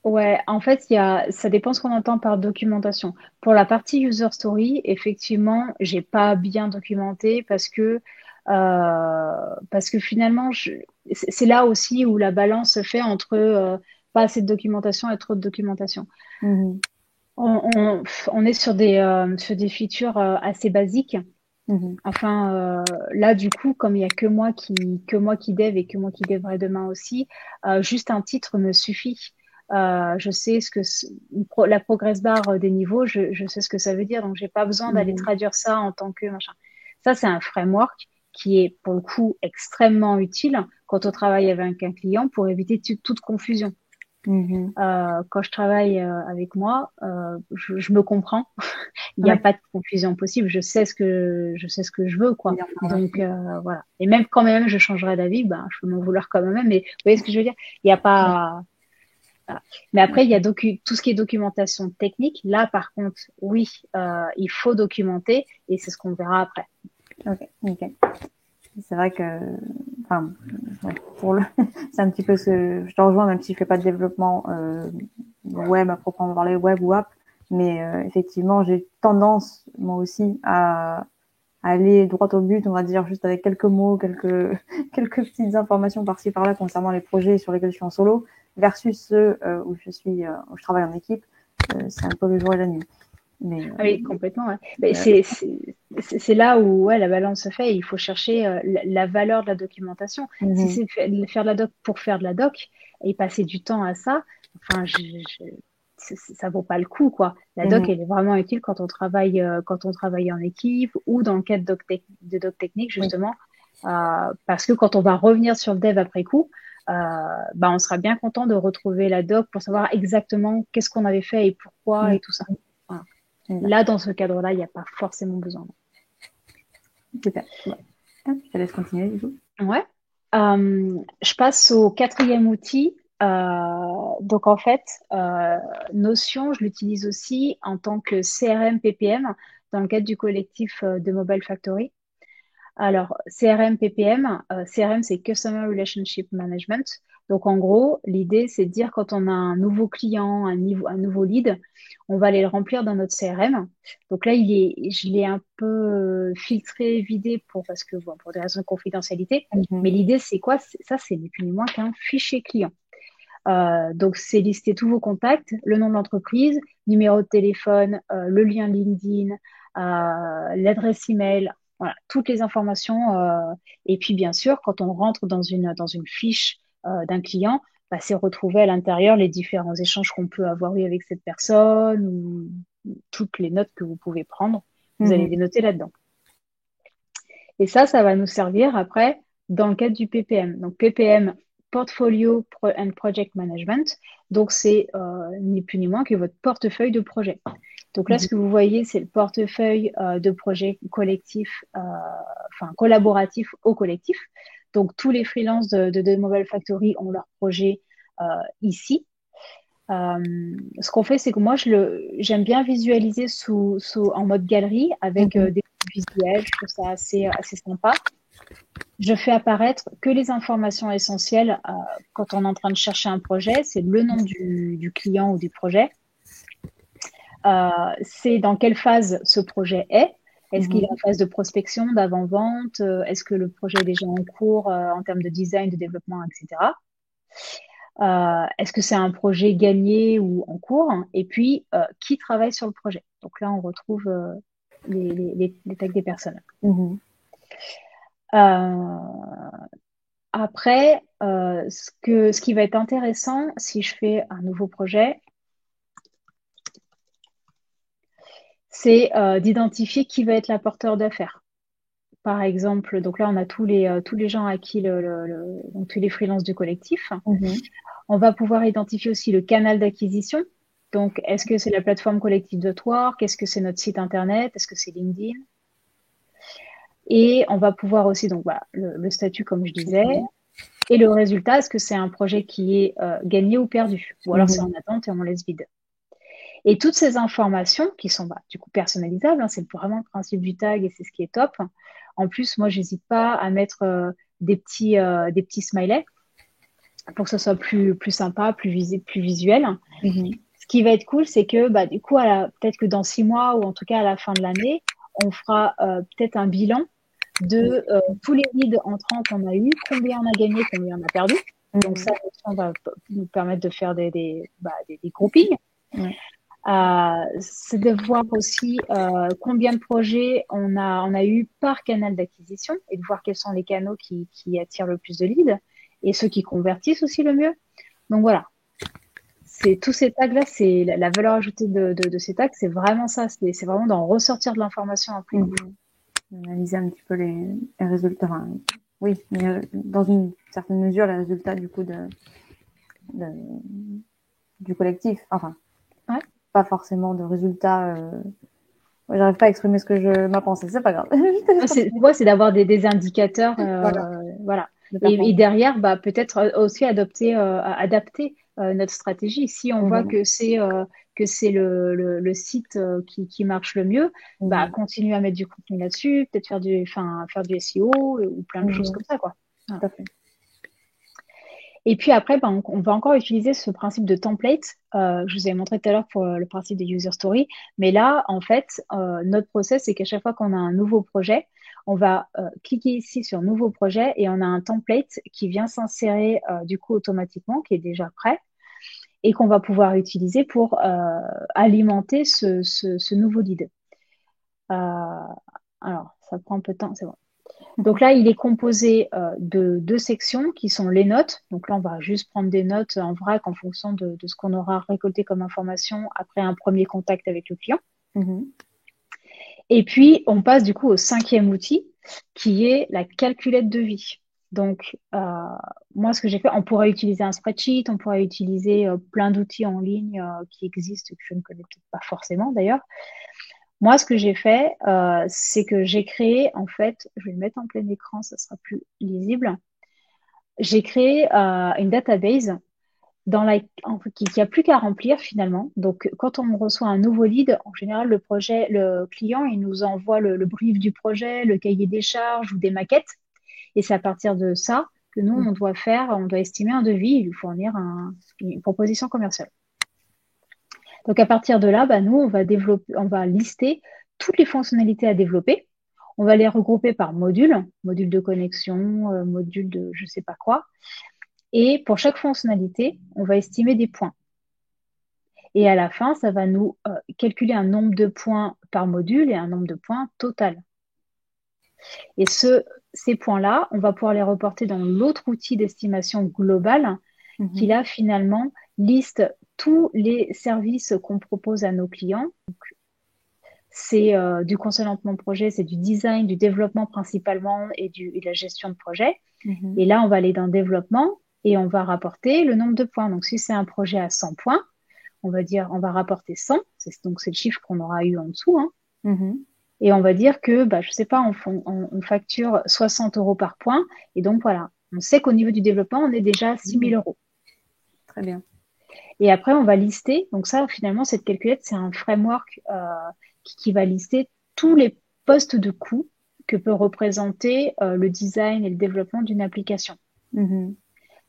Ouais, en fait, ça dépend ce qu'on entend par documentation. Pour la partie user story, effectivement, j'ai pas bien documenté parce que finalement, c'est là aussi où la balance se fait entre pas assez de documentation et trop de documentation. Mhm. On est sur des features assez basiques. Mhm. Enfin, là, du coup, comme il y a que moi qui dev et que moi qui devrai demain aussi, juste un titre me suffit. Je sais la progress bar des niveaux, je sais ce que ça veut dire, donc j'ai pas besoin d'aller Mhm. traduire ça en tant que machin. Ça, c'est un framework qui est pour le coup extrêmement utile quand on travaille avec un client pour éviter toute confusion. Mhm. Quand je travaille avec moi, je me comprends. Il n'y a Ouais, pas de confusion possible. Je sais ce que je veux, quoi. oui, Donc information. voilà. Et même quand même je changerai d'avis, ben je peux m'en vouloir quand même. Mais vous voyez ce que je veux dire? Il n'y a Ouais. pas. Voilà. Mais après il y a tout ce qui est documentation technique. Là par contre, oui, il faut documenter et c'est ce qu'on verra après. Ok, nickel. C'est vrai que, enfin, ouais, c'est un petit peu je te rejoins, même si je fais pas de développement web à proprement parler, web ou app, mais effectivement, j'ai tendance moi aussi à aller droit au but, on va dire, juste avec quelques mots, quelques petites informations par-ci par-là concernant les projets sur lesquels je suis en solo, versus ceux où je travaille en équipe. C'est un peu le jour et la nuit. Mais, Ah oui, complètement. Ouais. Mais euh, c'est là où ouais, la balance se fait. Il faut chercher la valeur de la documentation. Si mhm, c'est faire de la doc pour faire de la doc et passer du temps à ça, enfin, ça vaut pas le coup, quoi. La doc, mhm, elle est vraiment utile quand on travaille en équipe ou dans le cadre de doc technique, oui. justement, parce que quand on va revenir sur le dev après coup, bah, on sera bien content de retrouver la doc pour savoir exactement qu'est-ce qu'on avait fait et pourquoi Mhm, et tout ça. Voilà. exact. Là, dans ce cadre-là, il n'y a pas forcément besoin. Super. Ouais. Hop, je te laisse continuer du coup. Ouais. Je passe au quatrième outil. Donc en fait, Notion, je l'utilise aussi en tant que CRM PPM dans le cadre du collectif de Mobile Factory. Alors, CRM, PPM, CRM, c'est Customer Relationship Management. Donc, en gros, l'idée, c'est de dire quand on a un nouveau client, un nouveau lead, on va aller le remplir dans notre CRM. Donc là, je l'ai un peu filtré, vidé parce que, bon, pour des raisons de confidentialité. Mhm, Mais l'idée, c'est quoi? Ça, c'est ni plus ni moins qu'un fichier client. Donc, c'est lister tous vos contacts, le nom de l'entreprise, numéro de téléphone, le lien LinkedIn, l'adresse email, voilà, toutes les informations. Et puis, bien sûr, quand on rentre dans une fiche d'un client, bah, c'est retrouver à l'intérieur les différents échanges qu'on peut avoir eu avec cette personne ou toutes les notes que vous pouvez prendre. Vous allez mhm, les noter là-dedans. Et ça va nous servir après dans le cadre du PPM. Donc PPM, Portfolio and Project Management. Donc c'est ni plus ni moins que votre portefeuille de projet. Donc là, mhm, ce que vous voyez, c'est le portefeuille de projets collectifs, enfin collaboratifs au collectif. Donc tous les freelances de Mobile Factory ont leur projet ici. Ce qu'on fait, c'est que moi, j'aime bien visualiser en mode galerie avec mhm, des visuels. Je trouve ça assez sympa. Je fais apparaître que les informations essentielles quand on est en train de chercher un projet. C'est le nom du client ou du projet. C'est dans quelle phase ce projet est. Est-ce qu'il est en mhm, phase de prospection, d'avant-vente? Est-ce que le projet est déjà en cours en termes de design, de développement, etc. Est-ce que c'est un projet gagné ou en cours? Et puis, qui travaille sur le projet? Donc là, on retrouve les tags des personnes. Mhm. Euh, Après, ce qui va être intéressant si je fais un nouveau projet, c'est d'identifier qui va être l'apporteur d'affaires. Par exemple, donc là, on a tous les gens à qui donc tous les freelances du collectif. Mhm. On va pouvoir identifier aussi le canal d'acquisition. Donc, est-ce que c'est la plateforme collective de Twork? Est-ce que c'est notre site internet? Est-ce que c'est LinkedIn? Et on va pouvoir aussi, donc voilà, le statut, comme je disais. Et le résultat, est-ce que c'est un projet qui est gagné ou perdu? Ou alors c'est en Mhm. attente et on laisse vide. Et toutes ces informations qui sont du coup personnalisables, hein, c'est vraiment le principe du tag et c'est ce qui est top. En plus, moi, j'hésite pas à mettre des petits smileys pour que ce soit plus sympa, plus visible, plus visuel. Mhm. Ce qui va être cool, c'est que du coup, peut-être que dans 6 mois ou en tout cas à la fin de l'année, on fera peut-être un bilan de tous les leads entrants qu'on a eu, combien on a gagné, combien on a perdu. Donc ça, Mhm. on va nous permettre de faire des groupings. Ouais. C'est de voir aussi combien de projets on a eu par canal d'acquisition et de voir quels sont les canaux qui attirent le plus de leads et ceux qui convertissent aussi le mieux. Donc voilà, c'est tous ces tags-là, c'est la valeur ajoutée de ces tags, c'est vraiment ça, c'est vraiment d'en ressortir de l'information après coup. Mhm. Analyser un petit peu les résultats. Enfin, oui, mais dans une certaine mesure, les résultats du coup de- du collectif. Enfin, Ouais. pas forcément de résultats. Ouais, j'arrive pas à exprimer ce que ma pensée, c'est pas grave. Je te laisse continuer. Ouais, c'est d'avoir des indicateurs, Voilà, voilà. de Et performance. derrière, peut-être aussi adapter notre stratégie. Si on voit Voilà. que c'est le site qui marche le mieux, Mhm. continuer à mettre du contenu là-dessus, peut-être faire du SEO ou plein de choses Mhm. comme ça, quoi. Voilà. Tout à fait. Et puis après, on va encore utiliser ce principe de template. Je vous avais montré tout à l'heure pour le principe de user story. Mais là, en fait, notre process, c'est qu'à chaque fois qu'on a un nouveau projet, on va cliquer ici sur nouveau projet et on a un template qui vient s'insérer du coup automatiquement, qui est déjà prêt et qu'on va pouvoir utiliser pour alimenter ce nouveau lead. Alors, ça prend un peu de temps, c'est bon. Donc là, il est composé de deux sections qui sont les notes. Donc là, on va juste prendre des notes en vrac en fonction de ce qu'on aura récolté comme information après un premier contact avec le client. Mhm. Et puis, on passe du coup au cinquième outil qui est la calculette de vie. Donc, moi, ce que j'ai fait, on pourrait utiliser un spreadsheet, on pourrait utiliser plein d'outils en ligne qui existent, que je ne connais peut-être pas forcément d'ailleurs. Moi, ce que j'ai fait, c'est que j'ai créé, en fait, je vais le mettre en plein écran, ça sera plus lisible. J'ai créé une database qui a plus qu'à remplir finalement. Donc, quand on reçoit un nouveau lead, en général, le client, il nous envoie le brief du projet, le cahier des charges ou des maquettes. Et c'est à partir de ça que nous, on doit estimer un devis et lui fournir une proposition commerciale. Donc, à partir de là, nous, on va lister toutes les fonctionnalités à développer. On va les regrouper par module de connexion, module de je sais pas quoi. Et pour chaque fonctionnalité, on va estimer des points. Et à la fin, ça va nous calculer un nombre de points par module et un nombre de points total. Et ces points-là, on va pouvoir les reporter dans l'autre outil d'estimation globale qui, Mhm. là, finalement, liste tous les services qu'on propose à nos clients. C'est du consentement de projet, c'est du design, du développement principalement et de la gestion de projet. Mhm. Et là, on va aller dans développement et on va rapporter le nombre de points. Donc, si c'est un projet à 100 points, on va rapporter 100. Donc, c'est le chiffre qu'on aura eu en dessous, hein. Mhm. Et on va dire que, je sais pas, on facture 60 euros par point. Et donc, voilà, on sait qu'au niveau du développement, on est déjà à 6 000 euros. Très bien. Et après, on va lister. Donc ça, finalement, cette calculette, c'est un framework qui va lister tous les postes de coût que peut représenter le design et le développement d'une application. Mhm.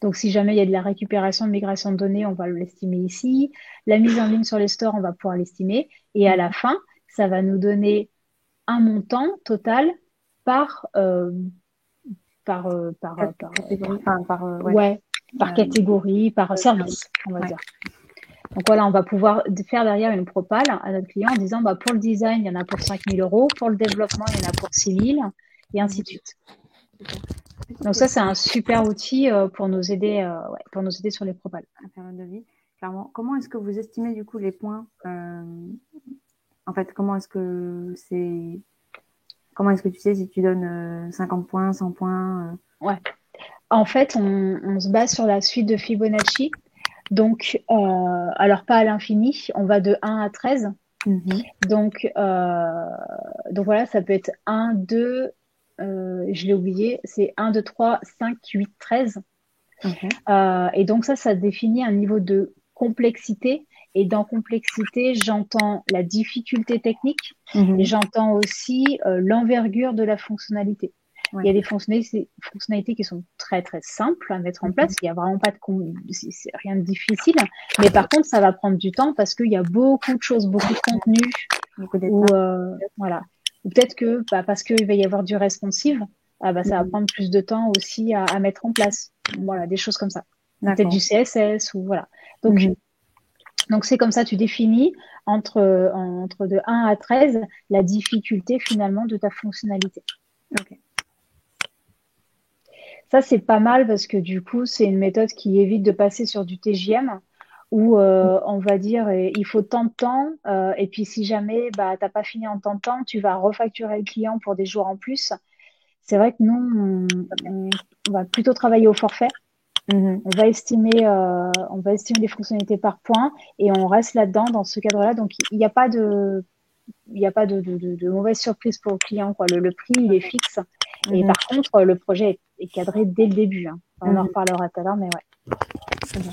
Donc, si jamais il y a de la récupération, de migration de données, on va l'estimer ici. La mise en ligne sur les stores, on va pouvoir l'estimer. Et à la fin, ça va nous donner un montant total par, par, Catégorie, enfin, ouais. ouais. par catégorie, par service, on va Ouais. dire. Donc voilà, on va pouvoir faire derrière une propale à notre client en disant, bah, pour le design, il y en a pour 5 000 euros, pour le développement, il y en a pour 6 000, et ainsi Mhm. de suite. Super. Petite Donc ça, c'est question un super outil pour nous aider, ouais, pour nous aider sur les propales. à faire un devis. Clairement, comment est-ce que vous estimez du coup les points en fait, comment est-ce que tu sais si tu donnes 50 points, 100 points Ouais. En fait, on se base sur la suite de Fibonacci. Donc, alors pas à l'infini, on va de 1 à 13. Mhm. Donc, voilà, ça peut être 1, 2, je l'ai oublié, c'est 1, 2, 3, 5, 8, 13. Ok. Et donc ça définit un niveau de complexité. Et dans complexité, j'entends la difficulté technique et Mhm. j'entends aussi l'envergure de la fonctionnalité. Il Ouais. y a des fonctionnalités qui sont très très simples à mettre en place. Il y a vraiment pas de c'est rien de difficile. Mais par contre, ça va prendre du temps parce qu'il y a beaucoup de choses, beaucoup de contenu Beaucoup ou d'étapes. voilà. Ou peut-être que parce qu'il va y avoir du responsive, ça va Mhm. prendre plus de temps aussi à mettre en place. Voilà, des choses comme ça. Ou peut-être du D'accord. CSS ou voilà. Donc Mhm. donc c'est comme ça, tu définis entre de 1 à 13 la difficulté finalement de ta fonctionnalité. Ok. Ça, c'est pas mal parce que du coup, c'est une méthode qui évite de passer sur du TJM où on va dire il faut tant de temps et puis si jamais t'as pas fini en tant de temps, tu vas refacturer le client pour des jours en plus. C'est vrai que nous, on va plutôt travailler au forfait. Mhm. On va estimer des fonctionnalités par point et on reste là-dedans dans ce cadre-là. Donc il n'y a pas de mauvaise surprise pour le client, quoi. Le prix, il est fixe. Et Mhm. par contre, le projet est cadré dès le début, hein. On en Mhm. reparlera tout à l'heure, mais ouais. Très bien.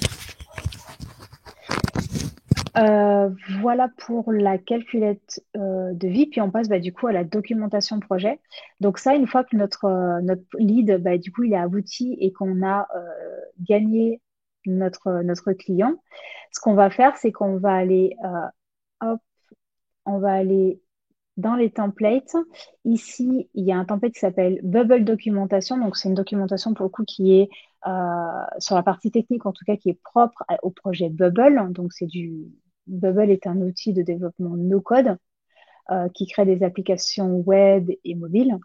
Voilà pour la calculette de vie. Puis on passe du coup à la documentation projet. Donc ça, une fois que notre lead, du coup, il est abouti et qu'on a gagné notre client, ce qu'on va faire, c'est qu'on va aller, hop, on va aller dans les templates. Ici, il y a un template qui s'appelle Bubble Documentation. Donc, c'est une documentation pour le coup qui est sur la partie technique, en tout cas, qui est propre au projet Bubble. Donc, Bubble est un outil de développement no-code qui crée des applications web et mobiles.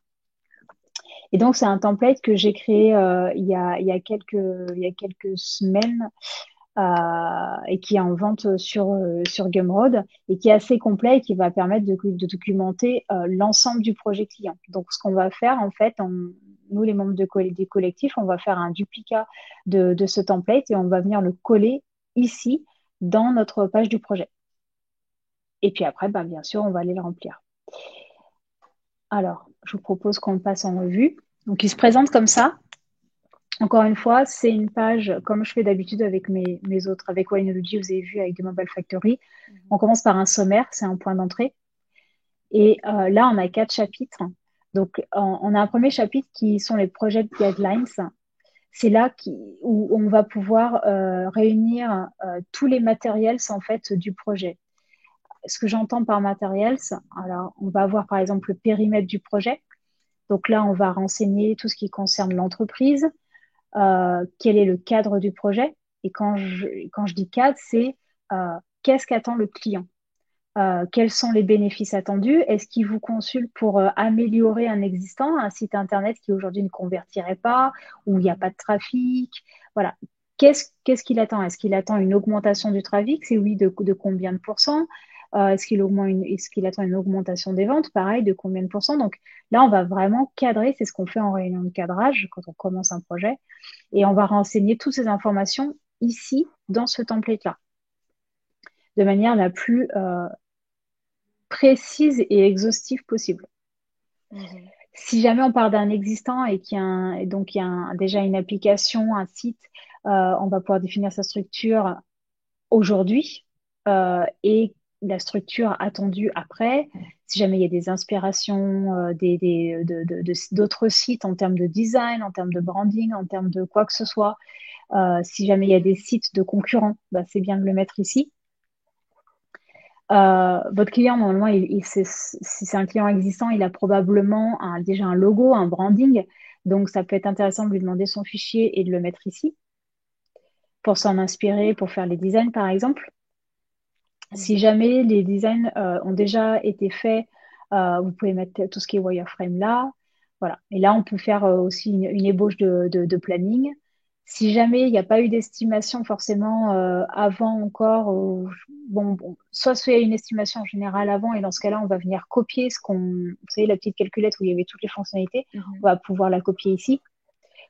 Et donc, c'est un template que j'ai créé il y a quelques semaines et qui est en vente sur Gumroad et qui est assez complet et qui va permettre de documenter l'ensemble du projet client. Donc, ce qu'on va faire, en fait, nous, les membres des collectifs, on va faire un duplicat de ce template et on va venir le coller ici dans notre page du projet. Et puis après, bien sûr, on va aller le remplir. Alors, je vous propose qu'on le passe en revue. Donc, il se présente comme ça. Encore une fois, c'est une page, comme je fais d'habitude avec mes autres, avec Winology, vous avez vu avec The Mobile Factory. On commence par un sommaire, c'est un point d'entrée. Et là, on a 4 chapitres. Donc, on a un premier chapitre qui sont les project guidelines. C'est là où on va pouvoir réunir tous les matériels en fait du projet. Ce que j'entends par matériels, alors on va avoir par exemple le périmètre du projet. Donc là, on va renseigner tout ce qui concerne l'entreprise, quel est le cadre du projet. Et quand je dis cadre, c'est qu'est-ce qu'attend le client, quels sont les bénéfices attendus, est-ce qu'il vous consulte pour améliorer un existant, un site internet qui aujourd'hui ne convertirait pas, où il n'y a pas de trafic, voilà. Qu'est-ce qu'il attend? Est-ce qu'il attend une augmentation du trafic? C'est oui, de combien de pourcents? Est-ce qu'il attend une augmentation des ventes? Pareil, de combien de pourcents? Donc là, on va vraiment cadrer, c'est ce qu'on fait en réunion de cadrage quand on commence un projet. Et on va renseigner toutes ces informations ici, dans ce template-là, de manière la plus précise et exhaustive possible. Mhm. Si jamais on part d'un existant et donc il y a déjà une application, un site, on va pouvoir définir sa structure aujourd'hui et la structure attendue après. Si jamais il y a des inspirations d'autres sites en termes de design, en termes de branding, en termes de quoi que ce soit, si jamais il y a des sites de concurrents, c'est bien de le mettre ici. Votre client, normalement, si c'est un client existant, il a probablement déjà un logo, un branding. Donc, ça peut être intéressant de lui demander son fichier et de le mettre ici. pour s'en inspirer, pour faire les designs, par exemple. Si Mhm. jamais les designs ont déjà été faits, vous pouvez mettre tout ce qui est wireframe là. Voilà. Et là, on peut faire aussi une ébauche de planning. Si jamais il n'y a pas eu d'estimation forcément avant encore, soit c'est une estimation générale avant, et dans ce cas-là, on va venir copier vous savez, la petite calculette où il y avait toutes les fonctionnalités, on Mhm. va pouvoir la copier ici.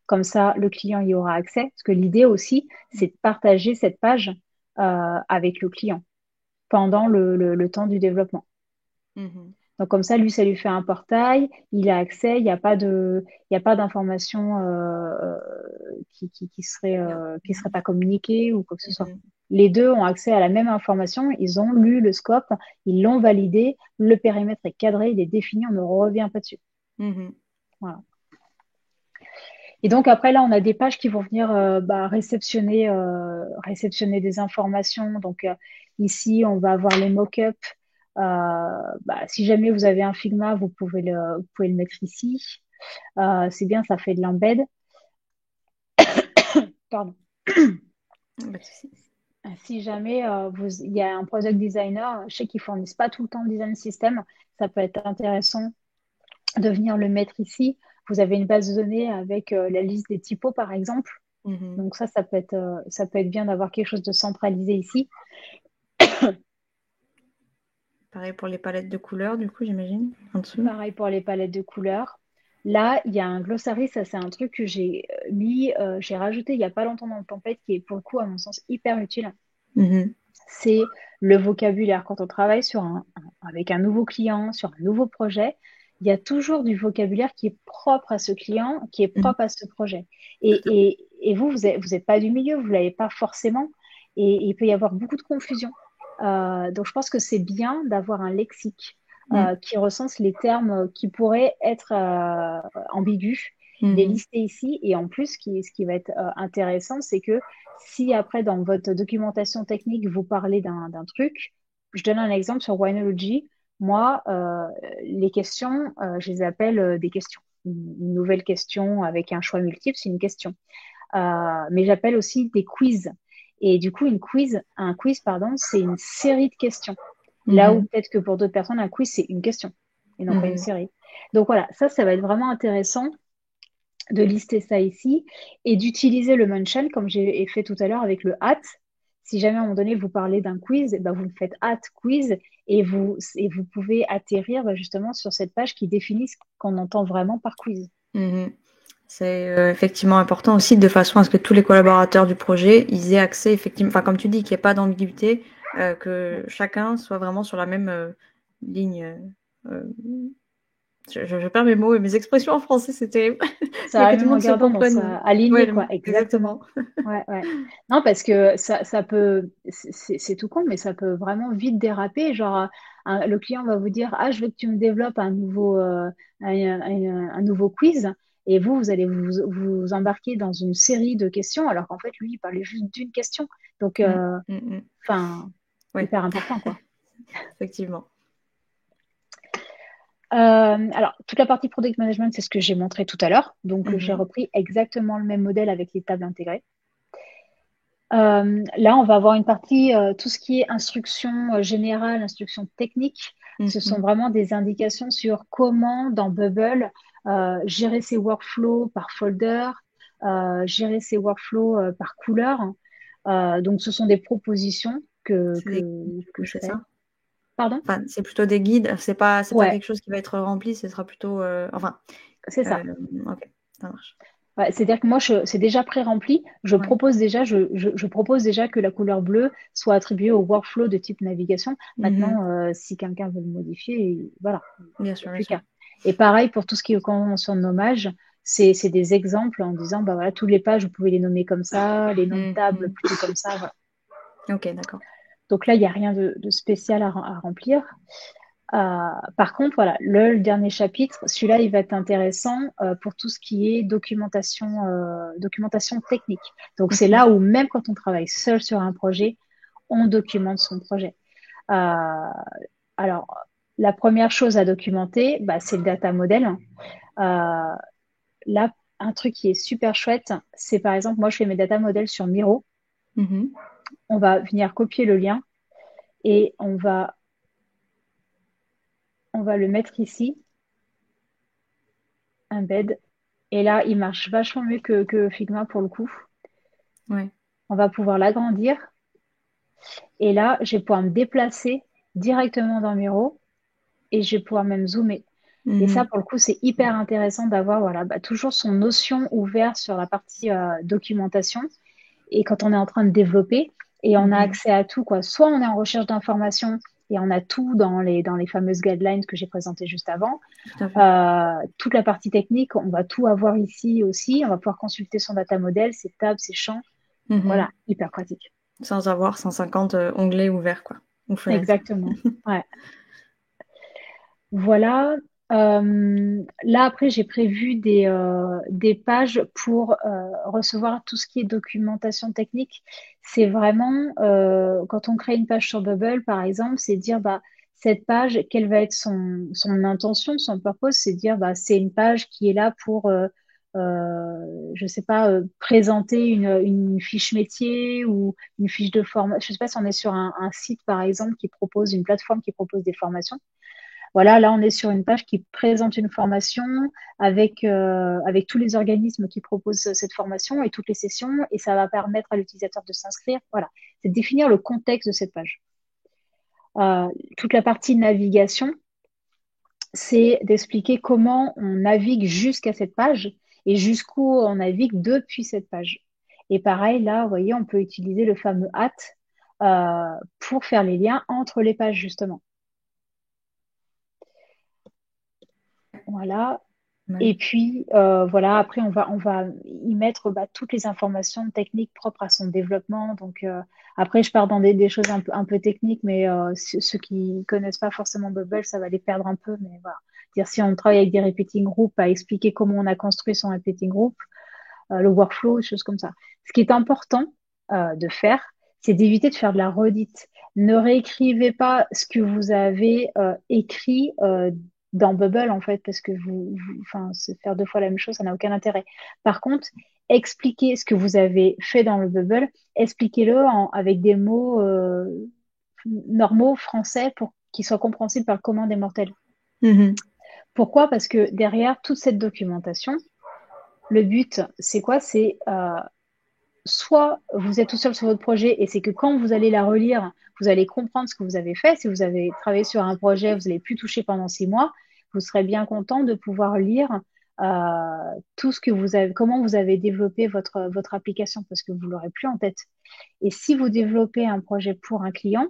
Comme ça, le client y aura accès. Parce que l'idée aussi, c'est de partager cette page avec le client pendant le temps du développement. Mhm. Donc comme ça, lui, ça lui fait un portail, il a accès, il y a pas d'informations Très bien. qui seraient pas communiquées ou quoi que ce soit. Mhm. Les deux ont accès à la même information, ils ont lu le scope, ils l'ont validé, le périmètre est cadré, il est défini, on ne revient pas dessus. Mhm. Voilà. Et donc après là, on a des pages qui vont venir réceptionner des informations. Donc ici, on va avoir les mock-ups. Si jamais vous avez un Figma, vous pouvez le mettre ici. C'est bien, ça fait de l'embed. Pardon. Pas de souci. Si jamais il y a un product designer, je sais qu'ils fournissent pas tout le temps le design system, ça peut être intéressant de venir le mettre ici. Vous avez une base de données avec la liste des typos, par exemple. Mhm. Donc ça peut être bien d'avoir quelque chose de centralisé ici. Pareil pour les palettes de couleurs, du coup, j'imagine, en dessous. Pareil pour les palettes de couleurs. Là, il y a un glossary, ça c'est un truc que j'ai rajouté il n'y a pas longtemps dans le template qui est pour le coup, à mon sens, hyper utile. Mhm. C'est le vocabulaire. Quand on travaille avec un nouveau client, sur un nouveau projet, il y a toujours du vocabulaire qui est propre à ce client, qui est Mhm. propre à ce projet. Tout à fait. Et vous êtes pas du milieu, vous l'avez pas forcément, et il peut y avoir beaucoup de confusion. Donc je pense que c'est bien d'avoir un lexique Mhm. qui recense les termes qui pourraient être ambigus, les Mhm. lister ici. Et en plus, ce qui va être intéressant, c'est que si après, dans votre documentation technique, vous parlez d'un truc, je donne un exemple sur Winology. Moi, les questions, je les appelle des questions. Une nouvelle question avec un choix multiple, c'est une question. Mais j'appelle aussi des quiz. Et du coup, un quiz, pardon, c'est une série de questions. Là où Mhm. peut-être que pour d'autres personnes, un quiz, c'est une question et non pas une Mhm. série. Donc voilà, ça va être vraiment intéressant de lister ça ici et d'utiliser le mention comme j'ai fait tout à l'heure avec le at. Si jamais à un moment donné vous parlez d'un quiz, ben vous faites at quiz et vous pouvez atterrir justement sur cette page qui définit ce qu'on entend vraiment par quiz. Mhm. C'est effectivement important aussi de façon à ce que tous les collaborateurs du projet ils aient accès effectivement, enfin comme tu dis, qu'il n'y ait pas d'ambiguïté, que Ouais. chacun soit vraiment sur la même ligne. Euh, je perds mes mots et mes expressions en français, c'est terrible. Ça Mais que va tout le même monde se regardant, donc comprenne. ça Ouais, aligné, quoi. Exactement. exactement. Ouais, ouais. Non, parce que ça peut, c'est tout con, mais ça peut vraiment vite déraper. Genre, le client va vous dire, ah, je veux que tu me développes un nouveau quiz. Et vous allez vous embarquer dans une série de questions, alors qu'en fait, lui, il parlait juste d'une question. Donc, Mm, mm, mm. enfin, Ouais, hyper important, quoi. effectivement. Alors, toute la partie product management, c'est ce que j'ai montré tout à l'heure. Donc, j'ai Mhm. repris exactement le même modèle avec les tables intégrées. Là, on va avoir une partie, tout ce qui est instruction générale, instruction technique. Ce sont Mhm. vraiment des indications sur comment, dans Bubble, gérer ses workflows par folder, gérer ses workflows par couleur. Donc, ce sont des propositions C'est des guides, du coup, que je c'est fais. ça? Pardon? Enfin, c'est plutôt des guides, c'est pas Ouais, quelque chose qui va être rempli, ce sera plutôt, enfin, c'est ça. ok, ça marche. Ouais, c'est-à-dire que moi, c'est déjà pré-rempli. Ouais. Je propose déjà que la couleur bleue soit attribuée au workflow de type navigation. Mhm. Maintenant, si quelqu'un veut le modifier, voilà, il Bien n'y a sûr, bien plus sûr. qu'à. Et pareil pour tout ce qui est convention de nommage, c'est des exemples en disant, bah voilà, toutes les pages, vous pouvez les nommer comme ça, les noms de table Mhm. plutôt comme ça. Voilà. Ok, d'accord. Donc là, il n'y a rien de spécial à remplir. Par contre, voilà, le dernier chapitre, celui-là, il va être intéressant pour tout ce qui est documentation technique. Donc, c'est Mhm. là où même quand on travaille seul sur un projet, on documente son projet. Euh, alors, la première chose à documenter, bah, c'est le data model. Euh, Là, un truc qui est super chouette, c'est par exemple, moi, je fais mes data models sur Miro. Mhm. On va venir copier le lien et on va le mettre ici, embed. Et là, il marche vachement mieux que Figma pour le coup. Ouais. On va pouvoir l'agrandir. Et là, je vais pouvoir me déplacer directement dans Miro et je vais pouvoir même zoomer. Et ça, Mhm. pour le coup, c'est hyper intéressant d'avoir voilà, toujours son notion ouverte sur la partie documentation. Et quand on est en train de développer et on a Mhm. accès à tout, quoi. Soit on est en recherche d'informations et on a tout dans les fameuses guidelines que j'ai présentées juste avant. Tout à fait. Toute la partie technique, on va tout avoir ici aussi. On va pouvoir consulter son data model, ses tables, ses champs. Donc voilà, Mhm. hyper pratique. Sans avoir 150 onglets ouverts, quoi. Ou fenêtres. Exactement. Ouais. Voilà. Là, après, j'ai prévu des pages pour recevoir tout ce qui est documentation technique. C'est vraiment, quand on crée une page sur Bubble, par exemple, c'est dire, bah, cette page, quelle va être son intention, son purpose, c'est dire, bah, c'est une page qui est là pour, je sais pas, présenter une fiche métier ou une fiche de formation. Je sais pas si on est sur un site, par exemple, qui propose une plateforme qui propose des formations. Voilà, là, on est sur une page qui présente une formation avec tous les organismes qui proposent cette formation et toutes les sessions, et ça va permettre à l'utilisateur de s'inscrire. Voilà, c'est définir le contexte de cette page. Euh, Toute la partie navigation, c'est d'expliquer comment on navigue jusqu'à cette page et jusqu'où on navigue depuis cette page. Et pareil, là, vous voyez, on peut utiliser le fameux at pour faire les liens entre les pages, justement. Voilà. Ouais. Et puis, voilà, après, on va y mettre bah, toutes les informations techniques propres à son développement. Donc, après, je pars dans des choses un peu techniques, mais ceux qui connaissent pas forcément Bubble, ça va les perdre un peu. Mais voilà. Dire si on travaille avec des repeating groups, à expliquer comment on a construit son repeating group, le workflow, des choses comme ça. Ce qui est important de faire, c'est d'éviter de faire de la redite. Ne réécrivez pas ce que vous avez écrit dans Bubble, en fait, parce que enfin, faire deux fois la même chose, ça n'a aucun intérêt. Par contre, expliquez ce que vous avez fait dans le Bubble, expliquez-le avec des mots normaux français pour qu'ils soient compréhensibles par le commun des mortels. Mhm. Pourquoi? Parce que derrière toute cette documentation, le but, c'est quoi? C'est soit vous êtes tout seul sur votre projet et c'est que quand vous allez la relire, vous allez comprendre ce que vous avez fait. Si vous avez travaillé sur un projet, vous n'avez plus touché pendant 6 mois, vous serez bien content de pouvoir lire tout ce que vous avez, comment vous avez développé votre application parce que vous l'aurez plus en tête. Et si vous développez un projet pour un client,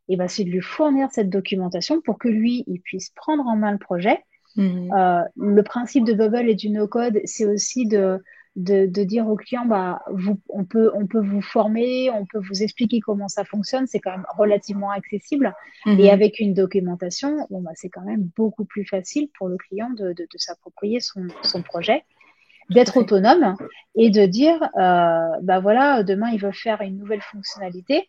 et ben, c'est de lui fournir cette documentation pour que lui, il puisse prendre en main le projet. Mhm. Le principe de Bubble et du no-code, c'est aussi de dire au client, bah, on peut vous former, on peut vous expliquer comment ça fonctionne, c'est quand même relativement accessible. Et Mhm. avec une documentation, bon, bah, c'est quand même beaucoup plus facile pour le client de s'approprier son projet, Tout à d'être fait. autonome et de dire, bah voilà, demain, il veut faire une nouvelle fonctionnalité.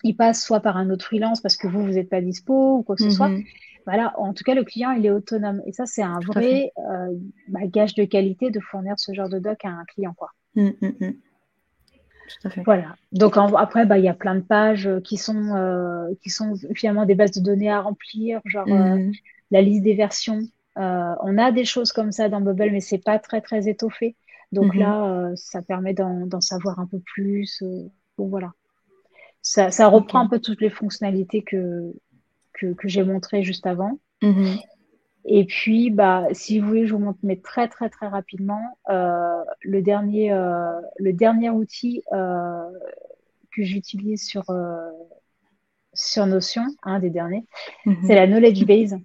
Il passe soit par un autre freelance parce que vous n'êtes pas dispo ou quoi que ce soit. Mhm. Voilà, en tout cas, le client, il est autonome. Et ça, c'est un Tout à fait. vrai gage de qualité de fournir ce genre de doc à un client, quoi. Mhm. Mhm. Tout à fait. Voilà. Donc après, bah, il y a plein de pages qui sont finalement des bases de données à remplir, genre Mhm. la liste des versions. On a des choses comme ça dans Bubble, mais c'est pas très très étoffé. Donc Mhm. là, ça permet d'en savoir un peu plus. Bon, voilà. Ça Ok. reprend un peu toutes les fonctionnalités que j'ai montrées juste avant. Mhm. Et puis, bah, si vous voulez, je vous montre, mais très, très, très rapidement, le dernier outil que j'utilise sur Notion, un des derniers, c'est Mhm. la knowledge base.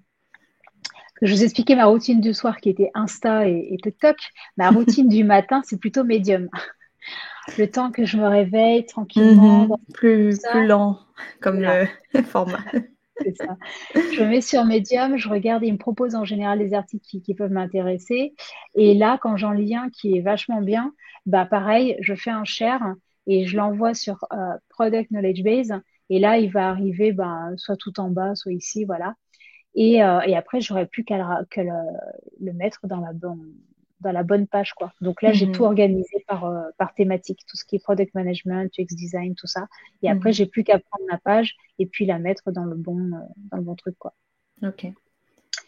Je vous expliquais ma routine du soir qui était Insta et TikTok. Ma routine du matin, c'est plutôt Medium. Le temps que je me réveille tranquillement, Mhm. dans tout Plus ça, lent comme voilà, le format. c'est ça. Je me mets sur Medium, je regarde, ils me proposent en général des articles qui peuvent m'intéresser. Et là, quand j'en lis un qui est vachement bien, bah pareil, je fais un share et je l'envoie sur Product Knowledge Base. Et là, il va arriver bah, soit tout en bas, soit ici, voilà. Et après, j'aurais plus qu'à le mettre dans la bonne page, quoi. Donc là, j'ai tout organisé par thématique, tout ce qui est product management, UX design, tout ça. Et après, j'ai plus qu'à prendre ma page et puis la mettre dans le bon truc, quoi. Ok.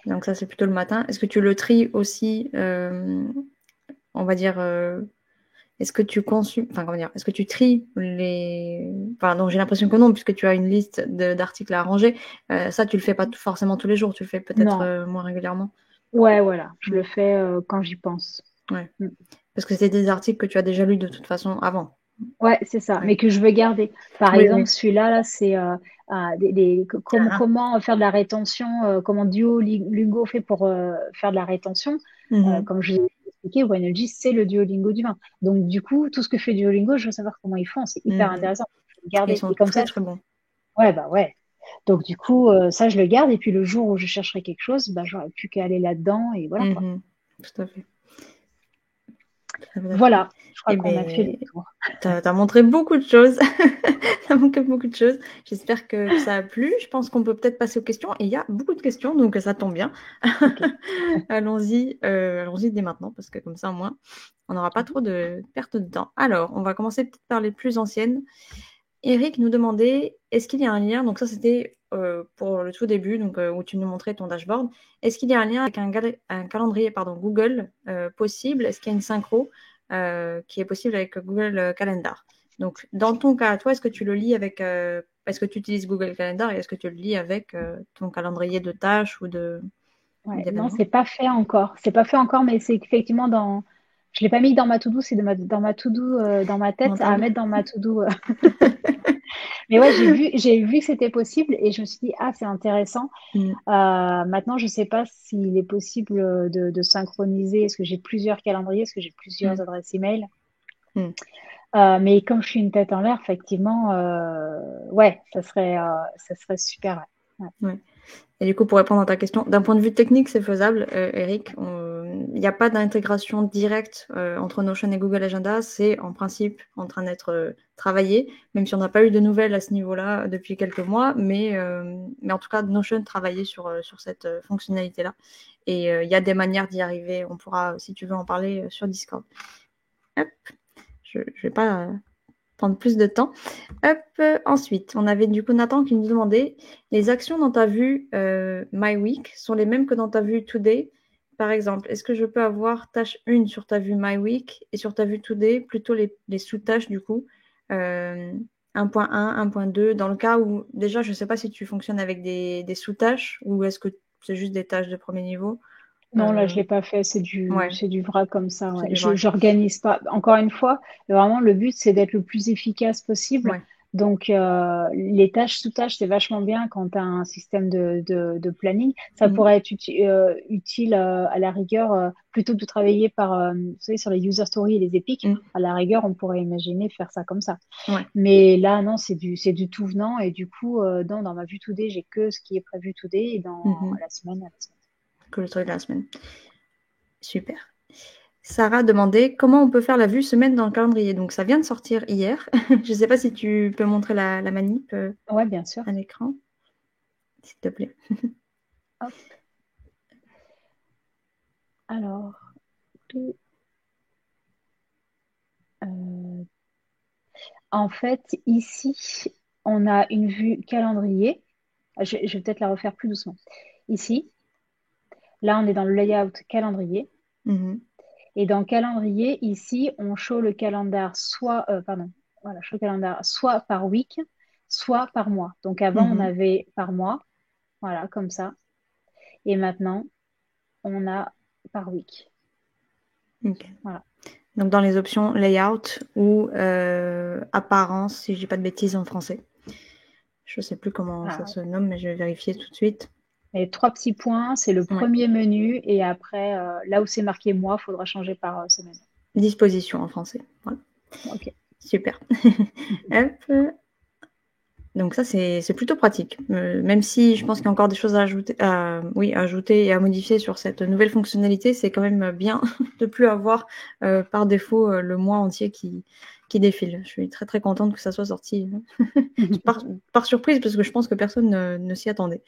Donc ça, c'est plutôt le matin. Est-ce que tu le tries aussi, on va dire, est-ce que tu est-ce que tu tries les... Enfin, non, j'ai l'impression que non, puisque tu as une liste d'articles à ranger. Ça, tu le fais pas forcément tous les jours, tu le fais peut-être moins régulièrement. Ouais, voilà, je le fais quand j'y pense. Ouais. Parce que c'est des articles que tu as déjà lus de toute façon avant. Ouais, c'est ça, mais que je veux garder. Par exemple, celui-là, là, c'est comment faire de la rétention, comment Duolingo fait pour faire de la rétention. Comme je l'ai expliqué, OneLG, c'est le Duolingo du vin. Donc, du coup, tout ce que fait Duolingo, je veux savoir comment ils font. C'est hyper intéressant. Je veux garder. Ils sont et comme très, ça, très bons. Ouais, bah ouais. Donc, du coup, ça, je le garde. Et puis, le jour où je chercherai quelque chose, bah, j'aurai plus qu'à aller là-dedans. Et voilà, quoi. Tout à fait. Voilà, je crois qu'on a fait le tour. Tu as montré beaucoup de choses. Tu as montré beaucoup de choses. J'espère que ça a plu. Je pense qu'on peut peut-être passer aux questions. Et il y a beaucoup de questions, donc ça tombe bien. Okay. allons-y dès maintenant, parce que comme ça, au moins, on n'aura pas trop de perte de temps. Alors, on va commencer peut-être par les plus anciennes. Eric nous demandait, est-ce qu'il y a un lien, donc ça c'était pour le tout début, donc, où tu nous montrais ton dashboard, est-ce qu'il y a un lien avec un calendrier Google possible? Est-ce qu'il y a une synchro qui est possible avec Google Calendar? Donc dans ton cas, toi, est-ce que tu le lis avec, est-ce que tu utilises Google Calendar et est-ce que tu le lis avec ton calendrier de tâches ou de... Ouais, non, c'est pas fait encore. C'est pas fait encore, mais c'est effectivement dans... Je l'ai pas mis dans ma to-do, c'est dans ma to-do, dans ma tête, à mettre dans ma to-do. Mais ouais, j'ai vu que c'était possible et je me suis dit, ah, c'est intéressant. Maintenant, je sais pas s'il est possible de synchroniser. Est-ce que j'ai plusieurs calendriers? Est-ce que j'ai plusieurs adresses email? Mais comme je suis une tête en l'air, effectivement, ouais, ça serait super. Ouais. Et du coup, pour répondre à ta question, d'un point de vue technique, c'est faisable, Eric. Il n'y a pas d'intégration directe entre Notion et Google Agenda. C'est en principe en train d'être travaillé, même si on n'a pas eu de nouvelles à ce niveau-là depuis quelques mois. Mais en tout cas, Notion travaillait sur cette fonctionnalité-là. Et il y a des manières d'y arriver. On pourra, si tu veux, en parler sur Discord. Hop. Je ne vais pas... prendre plus de temps. Ensuite, on avait du coup Nathan qui nous demandait les actions dans ta vue My Week sont les mêmes que dans ta vue Today. Par exemple, est-ce que je peux avoir tâche 1 sur ta vue My Week et sur ta vue Today, plutôt les sous-tâches du coup 1.1, 1.2, dans le cas où déjà je ne sais pas si tu fonctionnes avec des sous-tâches ou est-ce que c'est juste des tâches de premier niveau. Non, là, je l'ai pas fait. C'est du vrac comme ça. Ouais. Je n'organise pas. Encore une fois, vraiment, le but, c'est d'être le plus efficace possible. Ouais. Donc, les tâches sous-tâches, c'est vachement bien quand tu as un système de planning. Ça pourrait être utile à la rigueur, plutôt que de travailler vous savez, sur les user stories et les épiques. À la rigueur, on pourrait imaginer faire ça comme ça. Ouais. Mais là, non, c'est du tout venant. Et du coup, dans ma vue today, j'ai que ce qui est prévu today et dans la semaine. Que le truc de la semaine. Super. Sarah demandait comment on peut faire la vue semaine dans le calendrier. Donc, ça vient de sortir hier. Je ne sais pas si tu peux montrer la manip ouais, bien sûr. à l'écran, s'il te plaît. Hop. Alors, en fait, ici, on a une vue calendrier. Je vais peut-être la refaire plus doucement. Ici, là, on est dans le layout calendrier. Et dans calendrier, ici, on show le calendar soit par week, soit par mois. Donc avant, on avait par mois, voilà, comme ça. Et maintenant, on a par week. Okay. Voilà. Donc dans les options layout ou apparence, si je dis pas de bêtises en français. Je ne sais plus comment ça se nomme, mais je vais vérifier tout de suite. Les 3 petits points, c'est le premier menu. Et après, là où c'est marqué mois, il faudra changer par semaine. Disposition en français. Voilà. Ok. Super. Hop. Donc ça, c'est plutôt pratique. Même si je pense qu'il y a encore des choses à ajouter et à modifier sur cette nouvelle fonctionnalité, c'est quand même bien de plus avoir par défaut le mois entier qui défile. Je suis très très contente que ça soit sorti par surprise parce que je pense que personne ne s'y attendait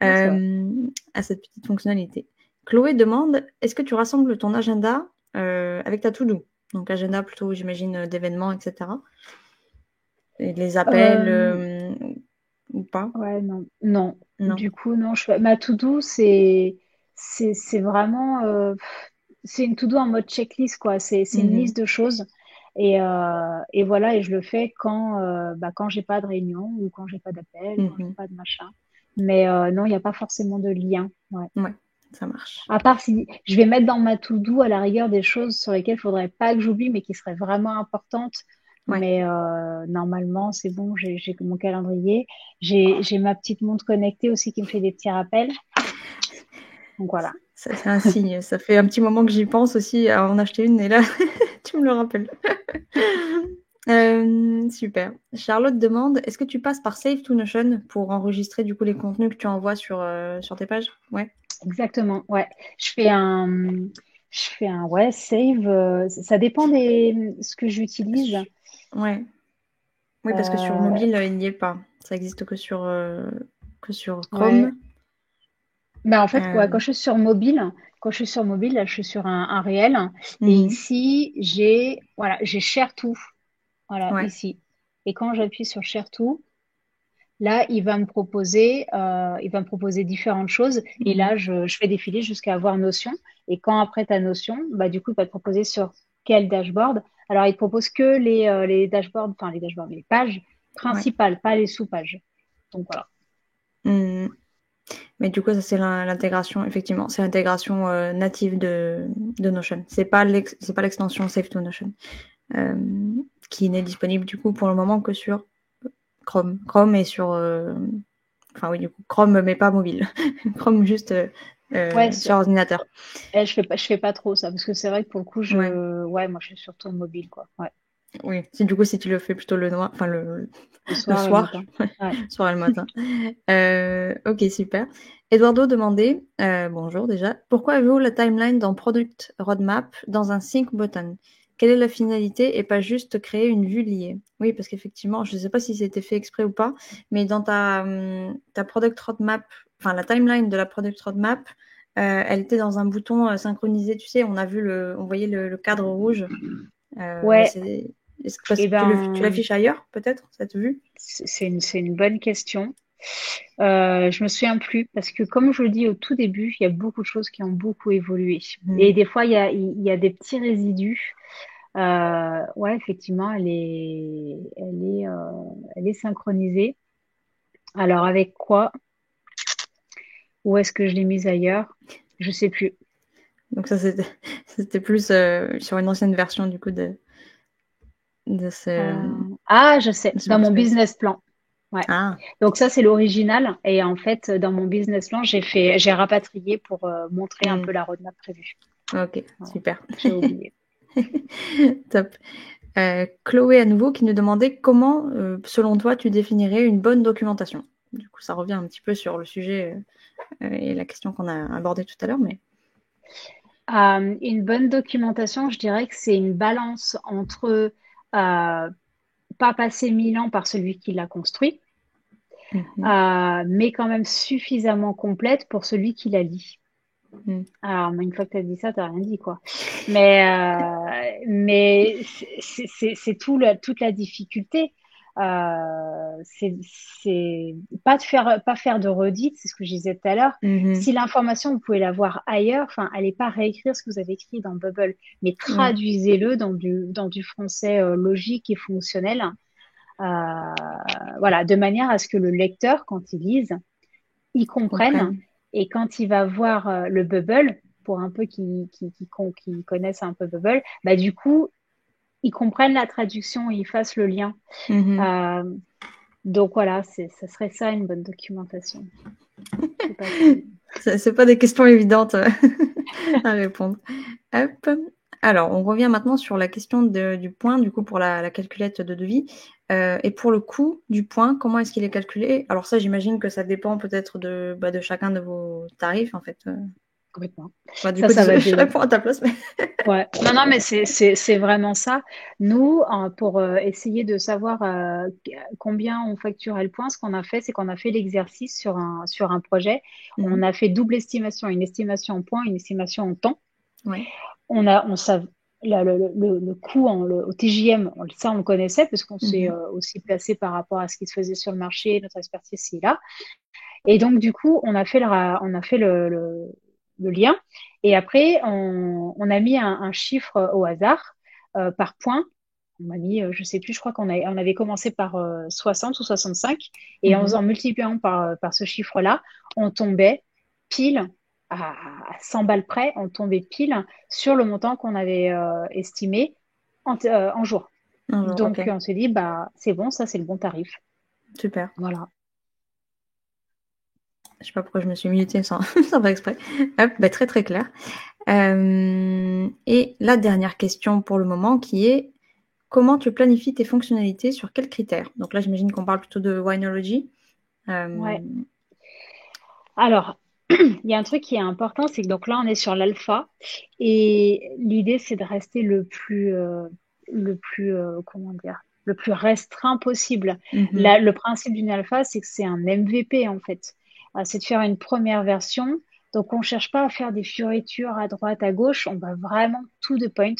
à cette petite fonctionnalité. Chloé demande, est-ce que tu rassembles ton agenda avec ta to-do. Donc agenda plutôt, j'imagine, d'événements, etc. Et les appels Euh, ou pas? ouais, non, non. Non. Du coup, non, ma to-do, c'est vraiment, c'est une to-do en mode checklist, quoi. C'est une Mhm. liste de choses. Et voilà, et je le fais quand j'ai pas de réunion ou quand j'ai pas d'appel, quand j'ai Mhm. pas de machin. Mais non, il n'y a pas forcément de lien. Ouais. Ouais, ça marche. À part si je vais mettre dans ma to-do à la rigueur des choses sur lesquelles il faudrait pas que j'oublie, mais qui seraient vraiment importantes. Ouais, Mais normalement, c'est bon, j'ai mon calendrier. J'ai ma petite montre connectée aussi qui me fait des petits rappels. Donc voilà. c'est un signe. Ça fait un petit moment que j'y pense aussi à en acheter une et là, tu me le rappelles. Super. Charlotte demande, est-ce que tu passes par Save to Notion pour enregistrer du coup les contenus que tu envoies sur tes pages? Ouais. Exactement. Ouais. Je fais un, je fais un ouais, save. Ça dépend des ce que j'utilise. Ouais. Oui, parce que sur Euh, mobile, il n'y est pas. Ça existe que sur ouais. Chrome. Bah, en fait, ouais, Euh, quand je suis sur mobile, là, je suis sur un réel. Et mhm. ici, voilà, j'ai Share tout. Voilà, Ouais. ici. Et quand j'appuie sur Share tout, là, il va me proposer différentes choses. Et Mhm. là, je fais défiler jusqu'à avoir Notion. Et quand après ta Notion, bah, du coup, il va te proposer sur quel dashboard. Alors, il te propose que les dashboards, enfin, les dashboards, les pages Ouais. principales, pas les sous-pages. Donc, voilà. Mhm. Mais du coup, ça, c'est l'intégration, effectivement. C'est l'intégration native de Notion. C'est pas l'extension Save to Notion. euh, qui n'est disponible du coup pour le moment que sur Chrome. Chrome et sur. Enfin, oui, du coup, Chrome, mais pas mobile. Chrome juste Ouais, sur ordinateur. je fais pas trop ça, parce que c'est vrai que pour le coup, Ouais. ouais, moi, je suis surtout mobile, quoi. Ouais. Oui. Du coup, si tu le fais plutôt le noir, enfin Le le soir et le soir, matin. Ouais. soir et le matin. Ok, super. Eduardo demandait, bonjour déjà, pourquoi avez-vous la timeline dans Product Roadmap dans un sync button? Quelle est la finalité et pas juste créer une vue liée? Oui, parce qu'effectivement, je ne sais pas si c'était fait exprès ou pas, mais dans ta Product Roadmap, enfin la timeline de la Product Roadmap, elle était dans un bouton synchronisé, tu sais, on voyait le cadre rouge, mais Ouais, est-ce que parce et que tu ben, l'affiches ailleurs, peut-être, cette vue? c'est une bonne question. Je me souviens plus parce que comme je le dis au tout début, il y a beaucoup de choses qui ont beaucoup évolué. Et Mhm. des fois, il y a des petits résidus. Ouais, effectivement, elle est synchronisée. Alors avec quoi? Où est-ce que je l'ai mise ailleurs? Je sais plus. Donc ça, c'était c'était plus sur une ancienne version du coup de Ah, je sais, de ce dans mon workspace. business plan. Ouais. Ah, Donc ça, c'est l'original. Et en fait, dans mon business plan, j'ai rapatrié pour montrer un hmm, peu la roadmap prévue. ok, Voilà. super. J'ai oublié. Top. Chloé à nouveau qui nous demandait comment, selon toi, tu définirais une bonne documentation. Du coup, ça revient un petit peu sur le sujet et la question qu'on a abordée tout à l'heure, mais. Une bonne documentation, je dirais que c'est une balance entre pas passer 1000 ans par celui qui l'a construit, Mhm, mais quand même suffisamment complète pour celui qui la lit. mhm, Alors, mais une fois que tu as dit ça, tu rien dit, quoi. Mais c'est toute la difficulté. C'est pas faire de redites, c'est ce que je disais tout à l'heure. mhm, Si l'information, vous pouvez la voir ailleurs, enfin, allez pas réécrire ce que vous avez écrit dans Bubble, mais ouais, traduisez-le dans du français logique et fonctionnel. Euh, voilà, de manière à ce que le lecteur, quand il lise, il comprenne. comprenne. Et quand il va voir le Bubble, pour un peu qui connaissent un peu Bubble, bah, du coup, ils comprennent la traduction et ils fassent le lien. Mhm. Euh, donc voilà, ça serait ça une bonne documentation. Je sais pas si. C'est pas des questions évidentes à répondre. Hop. Alors, on revient maintenant sur la question du point, du coup, pour la calculette de devis. Et pour le coût du point, comment est-ce qu'il est calculé? Alors ça, j'imagine que ça dépend peut-être de chacun de vos tarifs, en fait. Complètement. Bah, du Ça, coup, ça va désolé, être je réponds à ta place, mais... ouais. Non, non, mais c'est vraiment ça. Nous, pour essayer de savoir combien on facturait le point, ce qu'on a fait, c'est qu'on a fait l'exercice sur un projet. On Mhm. a fait double estimation, une estimation en points, une estimation en temps. Ouais. On savait le coût au TJM, ça on le connaissait parce qu'on s'est Mhm. aussi placé par rapport à ce qui se faisait sur le marché, notre expertise c'est là. Et donc du coup, on a fait le lien. Et après, on a mis un chiffre au hasard par point. On a mis, je sais plus, je crois on avait commencé par 60 ou 65. Et Mhm. en multipliant par ce chiffre-là, on tombait pile à 100 balles près, on tombait pile sur le montant qu'on avait estimé en jour. Un jour, ok. Donc, on s'est dit, bah, c'est bon, ça, c'est le bon tarif. Super. Voilà. Je sais pas pourquoi je me suis mutée sans, sans faire exprès. Hop, bah, très très clair. Et la dernière question pour le moment qui est comment tu planifies tes fonctionnalités sur quels critères? Donc là, j'imagine qu'on parle plutôt de Winology. Euh, Ouais. Alors, il y a un truc qui est important, c'est que donc là, on est sur l'alpha et l'idée, c'est de rester comment dire, le plus restreint possible. mhm, Le principe d'une alpha, c'est que c'est un MVP en fait. C'est de faire une première version. Donc, on cherche pas à faire des fioritures à droite, à gauche. On va vraiment to the point.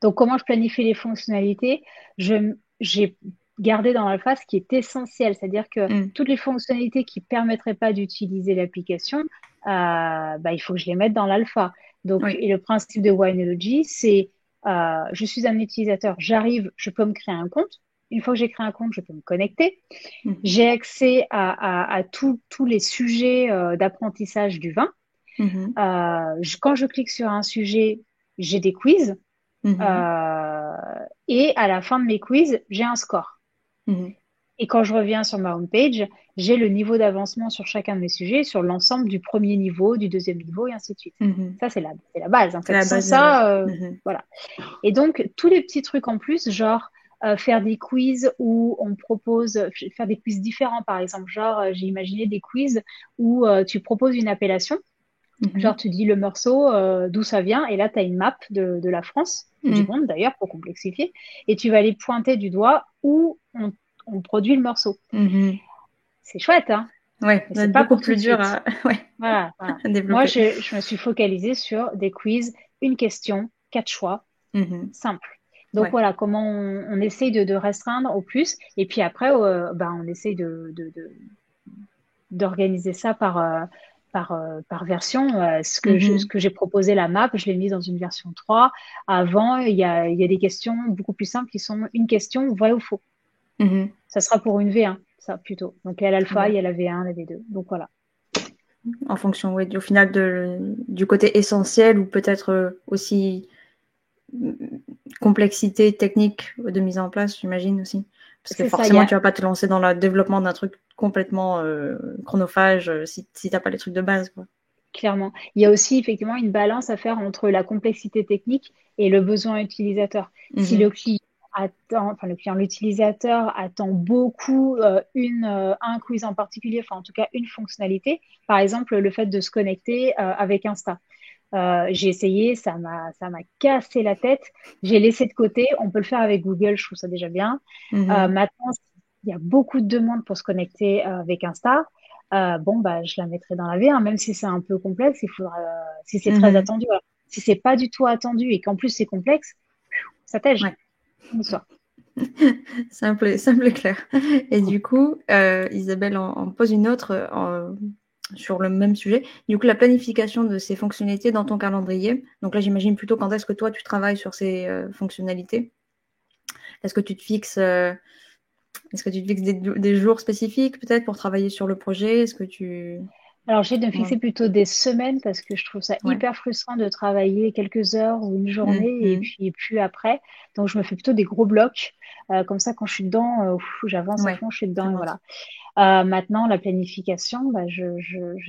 Donc, comment je planifie les fonctionnalités? J'ai gardé dans l'alpha ce qui est essentiel, c'est-à-dire que mm, toutes les fonctionnalités qui permettraient pas d'utiliser l'application, bah, il faut que je les mette dans l'alpha. Donc, oui. et le principe de Winology, c'est je suis un utilisateur, j'arrive, je peux me créer un compte. Une fois que j'ai créé un compte, je peux me connecter. Mhm, J'ai accès à tous les sujets d'apprentissage du vin. mhm, Quand je clique sur un sujet, j'ai des quiz. mhm, Euh, et à la fin de mes quiz, j'ai un score. mhm, Et quand je reviens sur ma homepage, j'ai le niveau d'avancement sur chacun de mes sujets, sur l'ensemble du premier niveau, du deuxième niveau, et ainsi de suite. mhm. Ça, c'est la base, en C'est fait. la Sans base de la base. ça, Mhm, voilà. Et donc, tous les petits trucs en plus, genre faire des quiz où on propose, faire des quiz différents, par exemple. Genre, j'ai imaginé des quiz où tu proposes une appellation. mhm, Genre, tu dis le morceau, d'où ça vient, et là, tu as une map de la France, ou du mm, monde d'ailleurs, pour complexifier, et tu vas aller pointer du doigt où on produit le morceau. mhm. C'est chouette, hein, Ouais, mais ça va c'est être pas beaucoup pour tout plus de dur suite. à, ouais, Voilà, voilà. à Moi, développer. je me suis focalisée sur des quiz, une question, quatre choix, Mhm, simple. Donc ouais. voilà, comment on essaye de restreindre au plus, et puis après, ben, on essaye d'organiser ça par version. Ce Mhm, que j'ai proposé, la map, je l'ai mise dans une version 3. Avant, il y a des questions beaucoup plus simples qui sont une question, vrai ou faux. mhm. Ça sera pour une V1, ça plutôt. Donc il y a Très l'alpha, il bien. y a la V1, la V2. Donc voilà. En fonction, ouais, au final du côté essentiel ou peut-être aussi complexité technique de mise en place, j'imagine aussi. Parce que C'est ça, forcément, tu vas pas te lancer dans le développement d'un truc complètement chronophage si t'as pas les trucs de base, quoi. clairement. Il y a aussi effectivement une balance à faire entre la complexité technique et le besoin utilisateur. Si Mhm, l'utilisateur attend beaucoup un quiz en particulier, enfin en tout cas une fonctionnalité, par exemple le fait de se connecter avec Insta. J'ai essayé, ça m'a cassé la tête. J'ai laissé de côté. On peut le faire avec Google, je trouve ça déjà bien. mhm, Maintenant, il y a beaucoup de demandes pour se connecter avec Insta. Bon, bah, je la mettrai dans la V, hein, même si c'est un peu complexe. Il faudra, si c'est très mhm. attendu. Alors, si c'est pas du tout attendu et qu'en plus c'est complexe, ça tège. Ouais, Bonsoir. simple et clair. Et du coup, Isabelle en pose une autre sur le même sujet. Du coup, la planification de ces fonctionnalités dans ton calendrier. Donc là, j'imagine plutôt quand est-ce que toi, tu travailles sur ces fonctionnalités. Est-ce que tu te fixes, est-ce que tu te fixes des jours spécifiques peut-être pour travailler sur le projet? Est-ce que tu... Alors, j'ai de me Ouais. fixer plutôt des semaines parce que je trouve ça Ouais. hyper frustrant de travailler quelques heures ou une journée Mhm. et puis après. Donc, je me fais plutôt des gros blocs. Comme ça, quand je suis dedans, j'avance à Ouais. fond, je suis dedans et T'avances. voilà. Maintenant, la planification, bah, je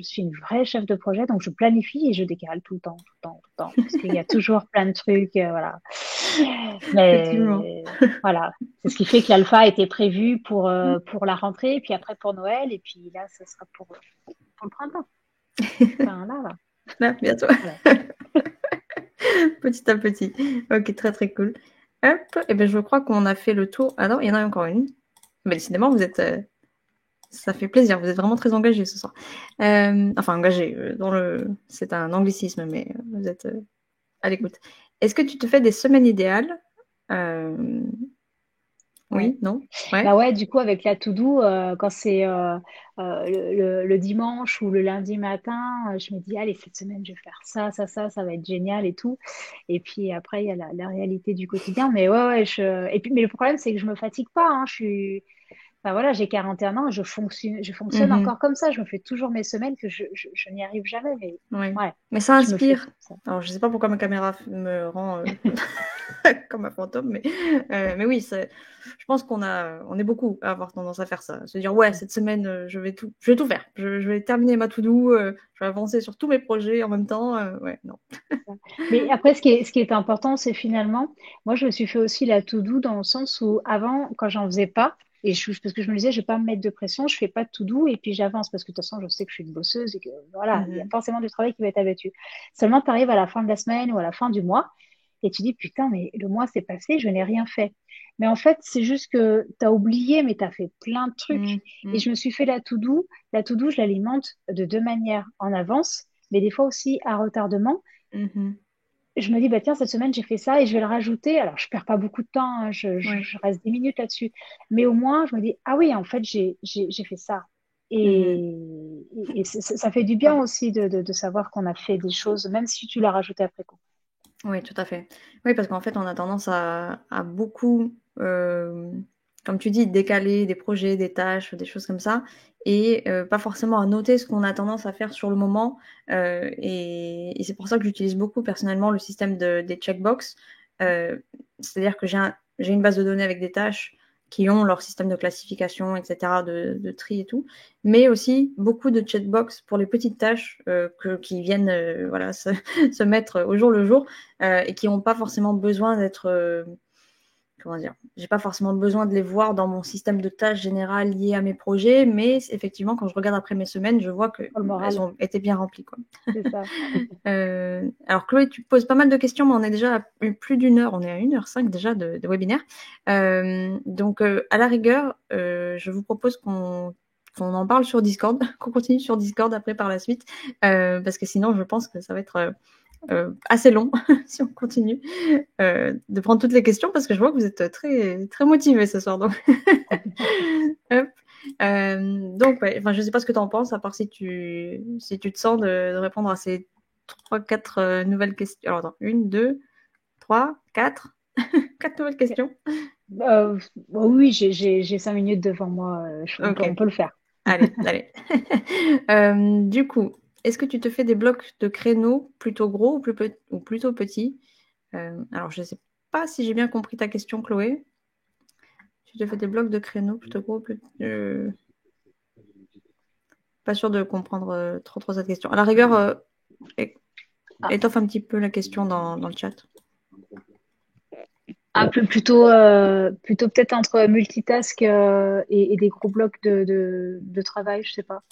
suis une vraie chef de projet, donc je planifie et je décale tout le temps, tout le temps, tout le temps, parce qu'il y a toujours plein de trucs, voilà. Effectivement. Mais voilà, c'est ce qui fait que l'alpha a été prévu pour la rentrée, puis après pour Noël, et puis là, ce sera pour le printemps. Enfin, là. Là, bientôt. Voilà. Petit à petit. Ok, très très cool. Hop, et ben je crois qu'on a fait le tour. Ah non, il y en a encore une. Mais décidément, vous êtes, ça fait plaisir. Vous êtes vraiment très engagés ce soir. Enfin, engagés. C'est un anglicisme, mais vous êtes à l'écoute. Est-ce que tu te fais des semaines idéales? Euh, Ouais. Oui, non? Ouais. Bah ouais, du coup, avec la to-do, quand c'est le dimanche ou le lundi matin, je me dis, allez, cette semaine, je vais faire ça va être génial et tout. Et puis après, il y a la réalité du quotidien. Mais ouais, et puis, mais le problème, c'est que je me fatigue pas, hein. Enfin, voilà, j'ai 41 ans et je fonctionne Mhm. encore comme ça. Je me fais toujours mes semaines que je n'y arrive jamais. Mais Ouais. ouais, Mais ça je me fais inspire. comme ça. Alors, je sais pas pourquoi ma caméra me rend comme un fantôme, mais oui, je pense on est beaucoup à avoir tendance à faire ça. Se dire, ouais, cette semaine, je vais tout faire. Je vais terminer ma to-do, je vais avancer sur tous mes projets en même temps. Ouais, non. Ça. Mais après, ce qui est important, c'est finalement, moi, je me suis fait aussi la to-do dans le sens où avant, quand j'en faisais pas, parce que je me disais, je vais pas me mettre de pression, je fais pas de to-do et puis j'avance parce que de toute façon, je sais que je suis une bosseuse et que voilà, il y a Mhm. forcément du travail qui va être abattu. Seulement, tu arrives à la fin de la semaine ou à la fin du mois et tu dis, putain, mais le mois s'est passé, je n'ai rien fait. Mais en fait, c'est juste que tu as oublié, mais tu as fait plein de trucs. Et Mhm. je me suis fait la to-do. La to-do, je l'alimente de deux manières, en avance, mais des fois aussi à retardement. Mhm. Je me dis, bah, tiens, cette semaine, j'ai fait ça et je vais le rajouter. Alors, je perds pas beaucoup de temps, hein, Ouais. je reste 10 minutes là-dessus. Mais au moins, je me dis, ah oui, en fait, j'ai fait ça. Mhm. Et ça fait du bien aussi de savoir qu'on a fait des choses, même si tu l'as rajouté après coup. Oui, tout à fait. Oui, parce qu'en fait, on a tendance à beaucoup, comme tu dis, décaler des projets, des tâches, des choses comme ça, et pas forcément à noter ce qu'on a tendance à faire sur le moment. Et c'est pour ça que j'utilise beaucoup personnellement le système des checkbox. Euh, C'est-à-dire que j'ai une base de données avec des tâches qui ont leur système de classification, etc., de tri et tout, mais aussi beaucoup de checkbox pour les petites tâches qui viennent voilà, se mettre au jour le jour et qui n'ont pas forcément besoin d'être, comment dire, j'ai pas forcément besoin de les voir dans mon système de tâches général lié à mes projets, mais effectivement, quand je regarde après mes semaines, je vois Pour le qu'elles moral, ont été bien remplies, quoi. c'est ça. Alors Chloé, tu poses pas mal de questions, mais on est déjà à plus d'une heure, on est à 1h05 déjà de webinaire. Donc à la rigueur, je vous propose qu'on en parle sur Discord, qu'on continue sur Discord après par la suite, parce que sinon je pense que ça va être assez long si on continue de prendre toutes les questions parce que je vois que vous êtes très, très motivés ce soir. Donc, Hop. Donc, enfin, je ne sais pas ce que tu en penses, à part si tu te sens de répondre à ces 3, 4 nouvelles questions. Alors, attends, 1, 2, 3, 4. 4 nouvelles questions. Oui, j'ai 5 minutes devant moi, on Ok, peut le faire. allez, allez. Du coup, est-ce que tu te fais des blocs de créneaux plutôt gros ou plutôt petits? Alors, je ne sais pas si j'ai bien compris ta question, Chloé. Tu te fais des blocs de créneaux plutôt gros, pas sûr de comprendre trop cette question. À la rigueur, Ah, étoffe un petit peu la question dans le chat. plutôt peut-être entre multitask et des gros blocs de travail, je sais pas.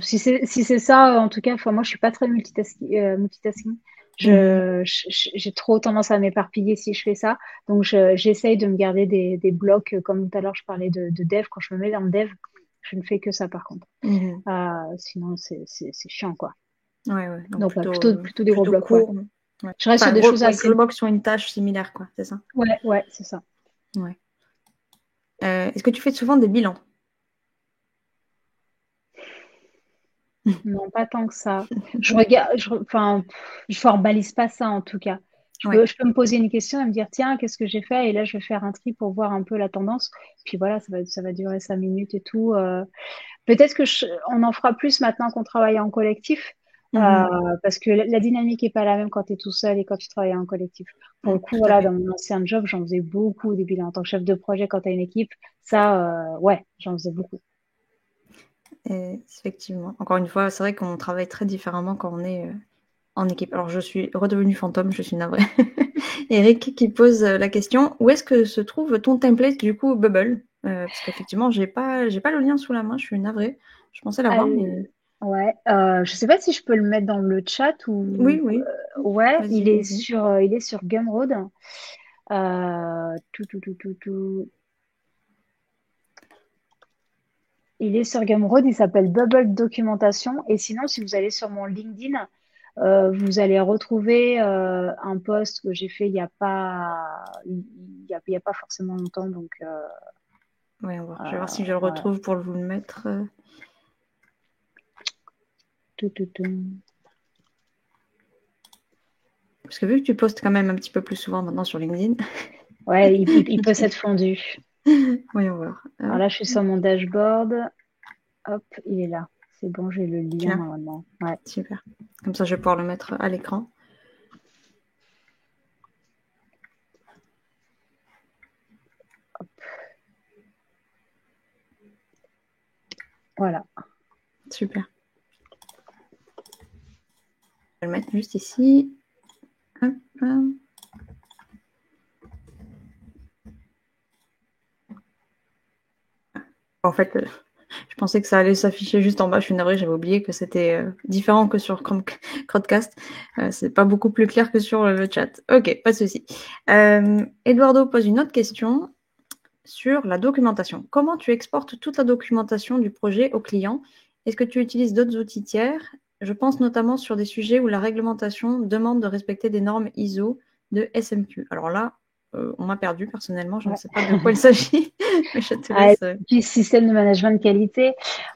Si c'est ça, en tout cas, enfin, moi, je suis pas très multitasking. Mhm. J'ai trop tendance à m'éparpiller si je fais ça. Donc, j'essaye de me garder des blocs, comme tout à l'heure, je parlais de dev. Quand je me mets dans le dev, je ne fais que ça, par contre. Mhm. Sinon, c'est chiant, quoi. Ouais, ouais. Donc Donc, ouais, plutôt, plutôt des gros plutôt blocs, ouais. court. Ouais. Je reste sur Enfin, des gros, choses ouais, que le assez. box soit une tâche similaire, quoi, c'est ça. Ouais, ouais, c'est ça. Ouais. Est-ce que tu fais souvent des bilans? Non, pas tant que ça. Je regarde, enfin, je formalise pas ça en tout cas. Je Ouais. peux, je peux me poser une question et me dire, tiens, qu'est-ce que j'ai fait? Et là, je vais faire un tri pour voir un peu la tendance. Puis voilà, ça va durer 5 minutes et tout. Peut-être on en fera plus maintenant qu'on travaille en collectif, Mhm. parce que la dynamique est pas la même quand tu es tout seul et quand tu travailles en collectif. Pour le coup, Tout à voilà, dans fait. mon ancien job, j'en faisais beaucoup des bilans. En tant que chef de projet, quand tu as une équipe, ça, ouais, j'en faisais beaucoup. Et effectivement. Encore une fois, c'est vrai qu'on travaille très différemment quand on est en équipe. Alors, je suis redevenue fantôme, je suis navrée. Eric qui pose la question, où est-ce que se trouve ton template du coup Bubble? Parce qu'effectivement, j'ai pas le lien sous la main, je suis navrée. Je pensais l'avoir, mais Ouais, je sais pas si je peux le mettre dans le chat ou oui, oui. ouais, Vas-y, vas-y. il est sur Gumroad. Tout, tout, tout, tout, tout. Il est sur Gumroad, il s'appelle Bubble Documentation. Et sinon, si vous allez sur mon LinkedIn, Vous allez retrouver un post que j'ai fait il y a pas forcément longtemps, donc Ouais, on va voir. Je vais voir si je le voilà. retrouve pour vous le mettre. Tout, tout, tout. Parce que vu que tu postes quand même un petit peu plus souvent maintenant sur LinkedIn. Ouais, il peut s'être fondu. Voyons voir. Alors là, je suis sur mon dashboard. Hop, il est là. C'est bon, j'ai le Tu lien l'as. normalement. Ouais. Super. Comme ça, je vais pouvoir le mettre à l'écran. Voilà. Super. Je vais le mettre juste ici. Hop. En fait, je pensais que ça allait s'afficher juste en bas. Je suis navrée, j'avais oublié que c'était différent que sur Chromecast. C'est pas beaucoup plus clair que sur le chat. Ok, pas de souci. Eduardo pose une autre question sur la documentation. Comment tu exportes toute la documentation du projet au client? Est-ce que tu utilises d'autres outils tiers? Je pense notamment sur des sujets où la réglementation demande de respecter des normes ISO de SMQ. Alors là, on m'a perdu personnellement, je ne Ouais. sais pas de quoi il s'agit, mais je te Ah, laisse. puis système de management de qualité.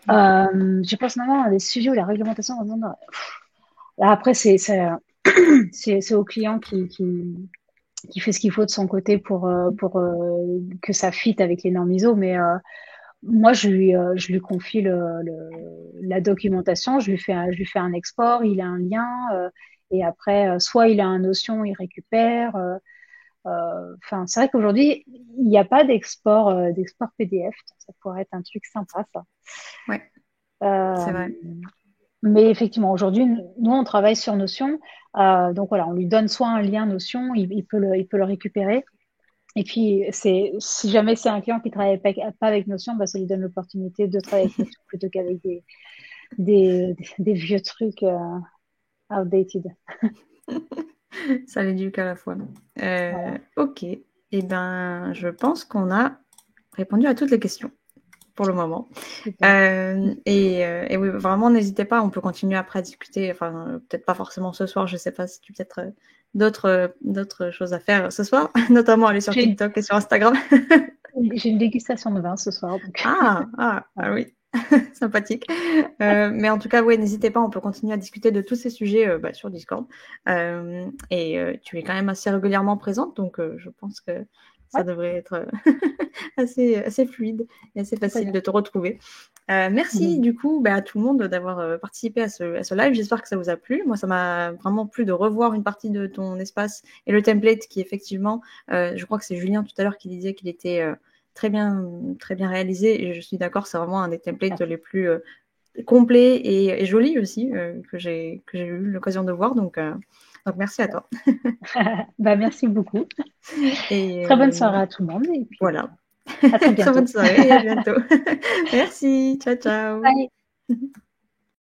Je pense notamment à des sujets où la réglementation demande. Là, après, c'est au client qui fait ce qu'il faut de son côté pour que ça fitte avec les normes ISO. Mais moi, je lui confie la documentation, je lui fais un export, il a un lien, et après, soit il a un Notion, il récupère. Enfin, c'est vrai qu'aujourd'hui, il n'y a pas d'export PDF. Ça pourrait être un truc sympa, ça. Ouais, c'est Euh, vrai. mais effectivement, aujourd'hui, nous, on travaille sur Notion. Donc voilà, on lui donne soit un lien Notion, il peut le récupérer. Et puis, si jamais c'est un client qui travaille pas avec Notion, bah, ça lui donne l'opportunité de travailler avec Notion plutôt qu'avec des vieux trucs outdated. Ça l'éduque à la fois. Voilà. Ok. Eh ben, je pense qu'on a répondu à toutes les questions pour le moment. Super. Et oui, vraiment, n'hésitez pas. On peut continuer après à discuter. Enfin, peut-être pas forcément ce soir. Je sais pas si tu peut-être d'autres choses à faire ce soir, notamment aller sur J'ai TikTok et sur Instagram. j'ai une dégustation de vin ce soir, donc Ah oui, sympathique. Mais en tout cas, ouais, n'hésitez pas, on peut continuer à discuter de tous ces sujets sur Discord. Tu es quand même assez régulièrement présente, donc je pense que ça ouais, devrait être assez fluide et assez très facile bien. de te retrouver. Merci du coup à tout le monde d'avoir participé à ce live. J'espère que ça vous a plu. Moi, ça m'a vraiment plu de revoir une partie de ton espace et le template qui effectivement, je crois que c'est Julien tout à l'heure qui disait qu'il était très bien réalisé. Et je suis d'accord, c'est vraiment un des templates Merci. les plus complets et jolis aussi que j'ai eu l'occasion de voir. Donc merci à toi. Bah, merci beaucoup. Et Très bonne soirée à tout le monde et puis voilà. à très Très bonne bientôt. soirée et à bientôt. Merci. Ciao, ciao. Bye.